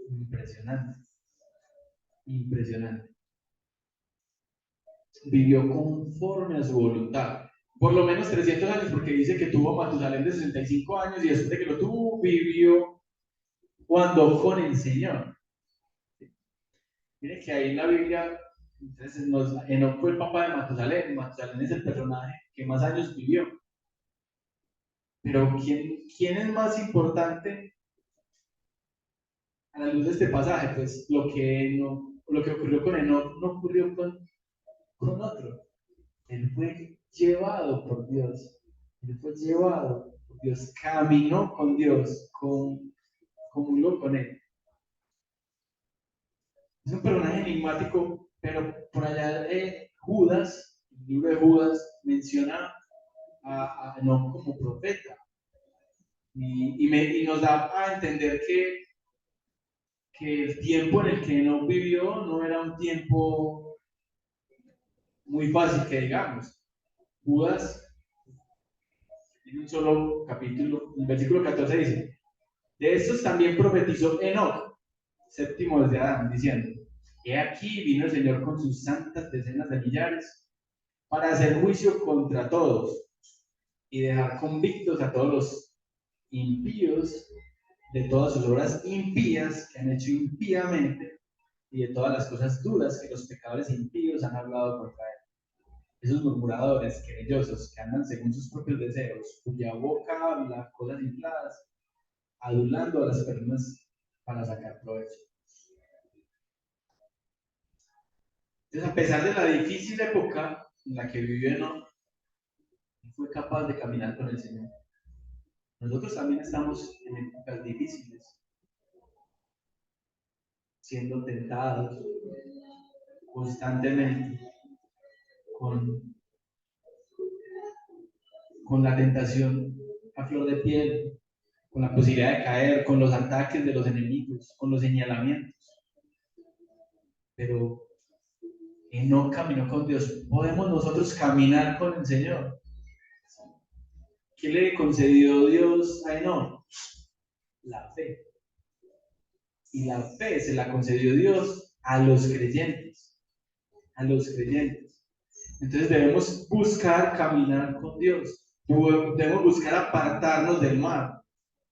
Impresionante. Impresionante. Vivió conforme a su voluntad. por lo menos 300 años, porque dice que tuvo Matusalén de 65 años y después de que lo tuvo, vivió cuando con el Señor. Miren que ahí en la Biblia, entonces Enoc fue el papá de Matusalén. Matusalén es el personaje que más años vivió. Pero ¿quién es más importante a la luz de este pasaje? Pues lo que ocurrió con Enoc no ocurrió con otro. Él fue llevado por Dios. Él fue llevado por Dios. Caminó con Dios, comulgó con Él. Es un personaje enigmático, pero por allá Judas, el libro de Judas, menciona a Enoc como profeta. Y nos da a entender que el tiempo en el que Enoc vivió no era un tiempo muy fácil, que digamos. Judas, en un solo capítulo, el versículo 14 dice: de estos también profetizó Enoc, séptimo desde Adán, diciendo: he aquí vino el Señor con sus santas decenas de millares para hacer juicio contra todos y dejar convictos a todos los impíos de todas sus obras impías que han hecho impíamente y de todas las cosas duras que los pecadores impíos han hablado contra él. Esos murmuradores, querellosos, que andan según sus propios deseos, cuya boca habla cosas infladas, adulando a las personas para sacar provecho. Entonces, a pesar de la difícil época en la que vivió Enoc, fue capaz de caminar con el Señor. Nosotros también estamos en épocas difíciles, siendo tentados constantemente con la tentación a flor de piel, con la posibilidad de caer, con los ataques de los enemigos, con los señalamientos. Pero Enoc caminó con Dios. ¿Podemos nosotros caminar con el Señor? ¿Qué le concedió Dios a Enoc? La fe. Y la fe se la concedió Dios a los creyentes. A los creyentes. Entonces debemos buscar caminar con Dios. Debemos buscar apartarnos del mal.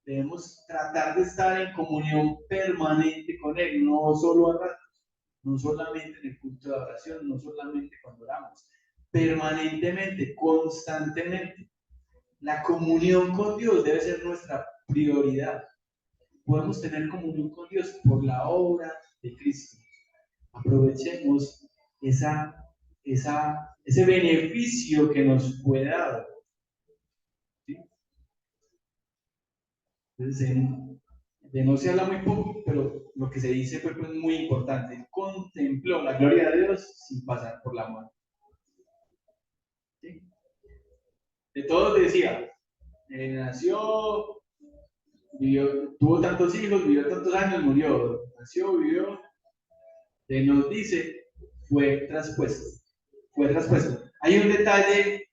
Debemos tratar de estar en comunión permanente con Él, no solo a ratos, no solamente en el culto de oración, no solamente cuando oramos, permanentemente, constantemente. La comunión con Dios debe ser nuestra prioridad. Podemos tener comunión con Dios por la obra de Cristo. Aprovechemos ese beneficio que nos fue dado. ¿Sí? Entonces, de no se habla muy poco, pero lo que se dice fue pues, muy importante. Contempló la gloria de Dios sin pasar por la muerte. ¿Sí? De todos decía, nació, vivió, tuvo tantos hijos, vivió tantos años, murió. Nació, vivió. Nos dice, fue traspuesto. Fue traspuesto. Hay un detalle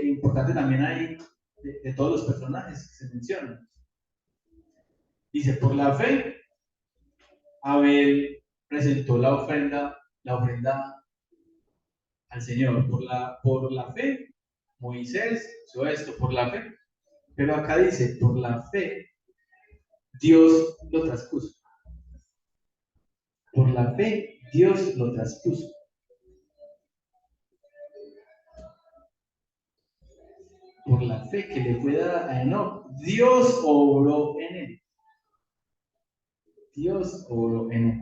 importante también ahí de todos los personajes que se mencionan. Dice, por la fe, Abel presentó la ofrenda al Señor. Por la fe, Moisés hizo esto, por la fe. Pero acá dice, por la fe, Dios lo traspuso. Por la fe, Dios lo traspuso. Por la fe que le fue dada a Enoc, Dios obró en él. Dios obró en él.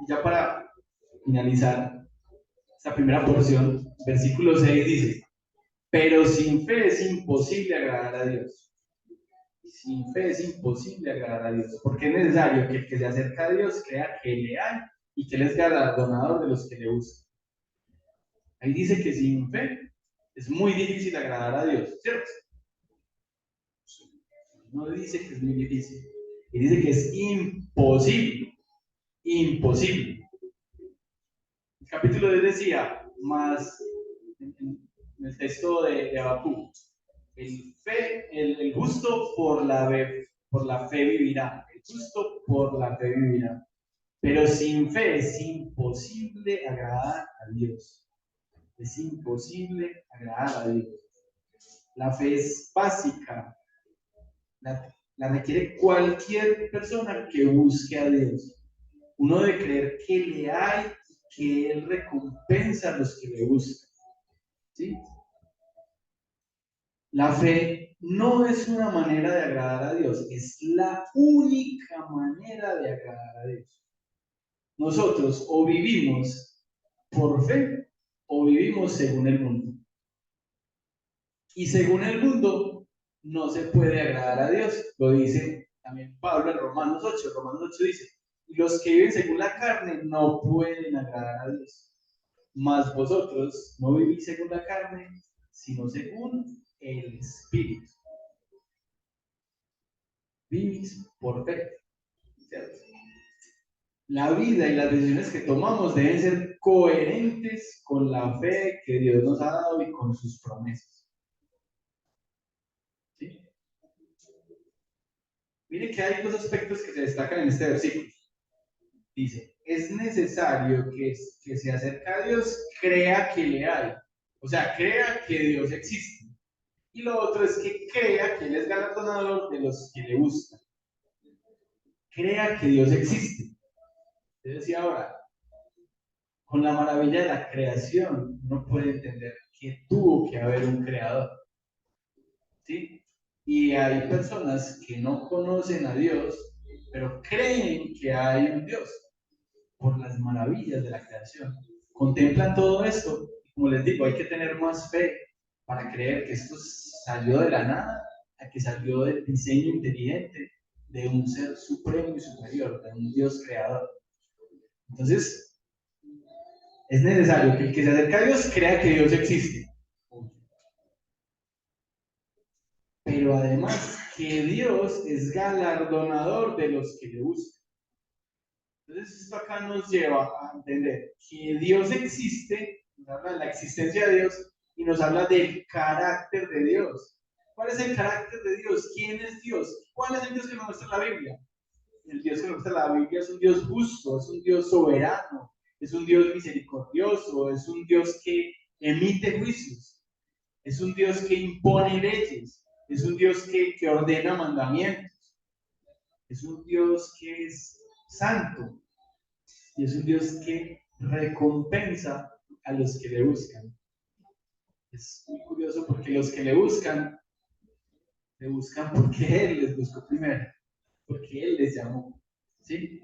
Y ya para finalizar esta primera porción, versículo 6 dice, pero sin fe es imposible agradar a Dios. Sin fe es imposible agradar a Dios, porque es necesario que el que se acerca a Dios crea que le hay y que Él es galardonador de los que le buscan. Ahí dice que sin fe es muy difícil agradar a Dios, ¿cierto? No dice que es muy difícil, y dice que es imposible, imposible. El capítulo 10 decía, más en el texto de Habacuc, el justo por la fe vivirá, el justo por la fe vivirá. Pero sin fe es imposible agradar a Dios. Es imposible agradar a Dios. La fe es básica. La requiere cualquier persona que busque a Dios. Uno debe creer que le hay, que Él recompensa a los que le buscan. ¿Sí? La fe no es una manera de agradar a Dios, es la única manera de agradar a Dios. Nosotros o vivimos por fe o vivimos según el mundo. Y según el mundo no se puede agradar a Dios. Lo dice también Pablo en Romanos 8. Romanos 8 dice, los que viven según la carne no pueden agradar a Dios. Mas vosotros no vivís según la carne, sino según el Espíritu. Vivís por fe. ¿Cierto? La vida y las decisiones que tomamos deben ser coherentes con la fe que Dios nos ha dado y con sus promesas. ¿Sí? Mire que hay dos aspectos que se destacan en este versículo. Dice, es necesario que se acerque a Dios, crea que le hay. O sea, crea que Dios existe. Y lo otro es que crea que Él es galardonador de los que le buscan. Crea que Dios existe. Yo decía ahora, con la maravilla de la creación, uno puede entender que tuvo que haber un creador. ¿Sí? Y hay personas que no conocen a Dios, pero creen que hay un Dios por las maravillas de la creación. Contemplan todo esto. Como les digo, hay que tener más fe para creer que esto salió de la nada, a que salió del diseño inteligente de un ser supremo y superior, de un Dios creador. Entonces, es necesario que el que se acerca a Dios crea que Dios existe. Pero además que Dios es galardonador de los que le buscan. Entonces esto acá nos lleva a entender que Dios existe, nos habla de la existencia de Dios y nos habla del carácter de Dios. ¿Cuál es el carácter de Dios? ¿Quién es Dios? ¿Cuál es el Dios que nos muestra la Biblia? El Dios que nos muestra la Biblia es un Dios justo, es un Dios soberano, es un Dios misericordioso, es un Dios que emite juicios, es un Dios que impone leyes, es un Dios que ordena mandamientos, es un Dios que es santo y es un Dios que recompensa a los que le buscan. Es muy curioso porque los que le buscan porque Él les buscó primero, porque Él les llamó. ¿Sí?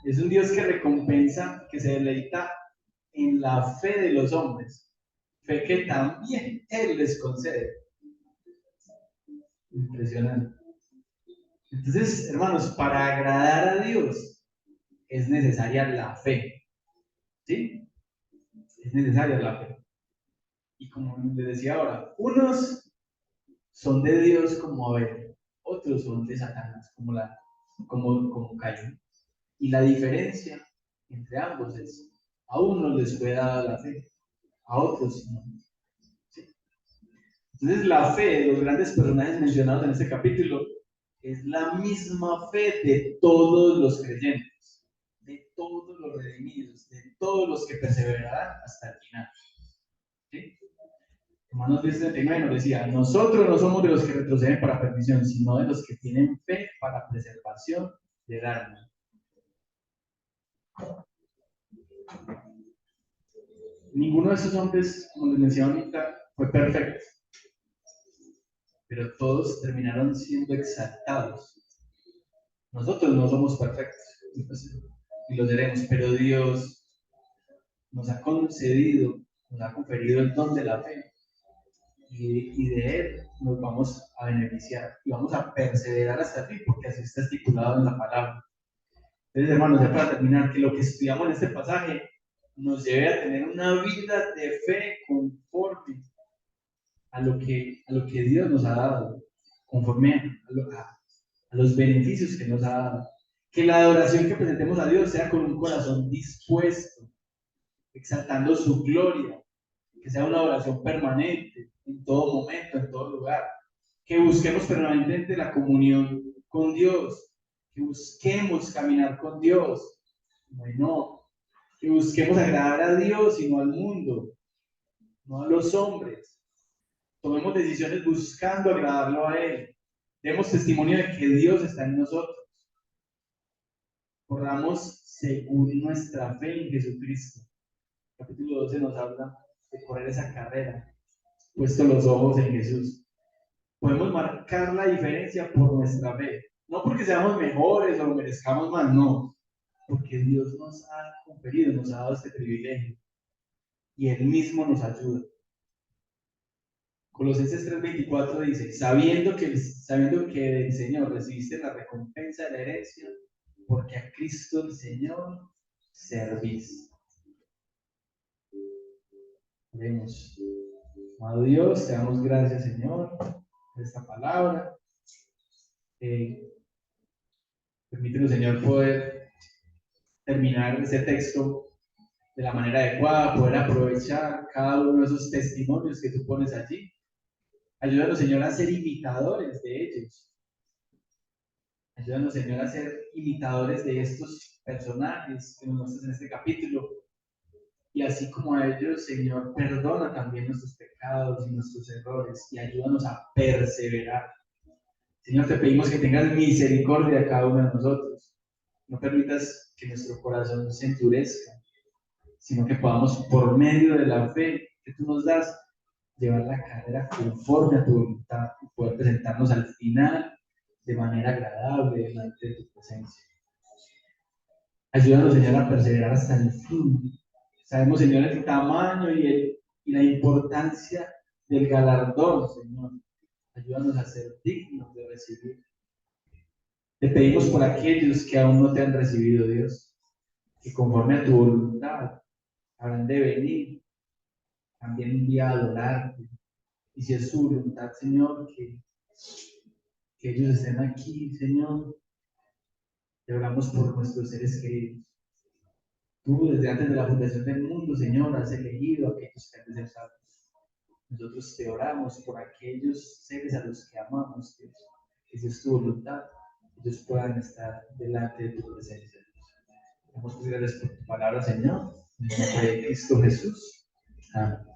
Es un Dios que recompensa, que se deleita en la fe de los hombres, fe que también Él les concede. Impresionante. Entonces, hermanos, para agradar a Dios es necesaria la fe. ¿Sí? Es necesaria la fe. Y como les decía ahora, unos son de Dios como Abel, otros son de Satanás como Caín. Y la diferencia entre ambos es, a unos les fue dada la fe, a otros no. ¿Sí? Entonces la fe de los grandes personajes mencionados en este capítulo es la misma fe de todos los creyentes, de todos los redimidos, de todos los que perseverarán hasta el final. ¿Sí? Romanos 10:39 nos decía, nosotros no somos de los que retroceden para perdición, sino de los que tienen fe para preservación del alma. Ninguno de esos hombres, como les mencioné ahorita, fue perfecto, pero todos terminaron siendo exaltados. Nosotros no somos perfectos, y lo seremos, pero Dios nos ha concedido, nos ha conferido el don de la fe, y de él nos vamos a beneficiar y vamos a perseverar hasta el fin, porque así está estipulado en la palabra. Entonces, hermanos, ya para terminar, que lo que estudiamos en este pasaje nos lleve a tener una vida de fe conforme a lo que Dios nos ha dado, conforme a los beneficios que nos ha dado. Que la adoración que presentemos a Dios sea con un corazón dispuesto, exaltando su gloria, que sea una oración permanente, en todo momento, en todo lugar. Que busquemos permanentemente la comunión con Dios, que busquemos caminar con Dios, Bueno, que busquemos agradar a Dios y no al mundo, no a los hombres. Tomemos decisiones buscando agradarlo a Él. Demos testimonio de que Dios está en nosotros. Corramos según nuestra fe en Jesucristo. Capítulo 12 nos habla de correr esa carrera, puesto los ojos en Jesús. Podemos marcar la diferencia por nuestra fe. No porque seamos mejores o lo merezcamos más, no. Porque Dios nos ha conferido, nos ha dado este privilegio. Y Él mismo nos ayuda. Colosenses 3:24 dice, sabiendo que del Señor recibiste la recompensa de la herencia, porque a Cristo el Señor servís. Oremos. Amado Dios, te damos gracias, Señor, por esta palabra. Permítenos, Señor, poder terminar este texto de la manera adecuada, poder aprovechar cada uno de esos testimonios que tú pones allí. Ayúdanos, Señor, a ser imitadores de ellos. Ayúdanos, Señor, a ser imitadores de estos personajes que nos muestras en este capítulo. Y así como a ellos, Señor, perdona también nuestros pecados y nuestros errores y ayúdanos a perseverar. Señor, te pedimos que tengas misericordia a cada uno de nosotros. No permitas que nuestro corazón se endurezca, sino que podamos, por medio de la fe que tú nos das, llevar la carrera conforme a tu voluntad y poder presentarnos al final de manera agradable delante de tu presencia. Ayúdanos, Señor, a perseverar hasta el fin. Sabemos, Señor, el tamaño y la importancia del galardón, Señor. Ayúdanos a ser dignos de recibir. Te pedimos por aquellos que aún no te han recibido, Dios, que conforme a tu voluntad habrán de venir también un día a adorarte. Y si es su voluntad, Señor, que ellos estén aquí, Señor, te oramos por nuestros seres queridos. Tú, desde antes de la fundación del mundo, Señor, has elegido a aquellos que han de ser salvos. Nosotros te oramos por aquellos seres a los que amamos, Dios, que si es tu voluntad, ellos puedan estar delante de tu presencia. Damos gracias por tu palabra, Señor, en el nombre de Cristo Jesús. Amén.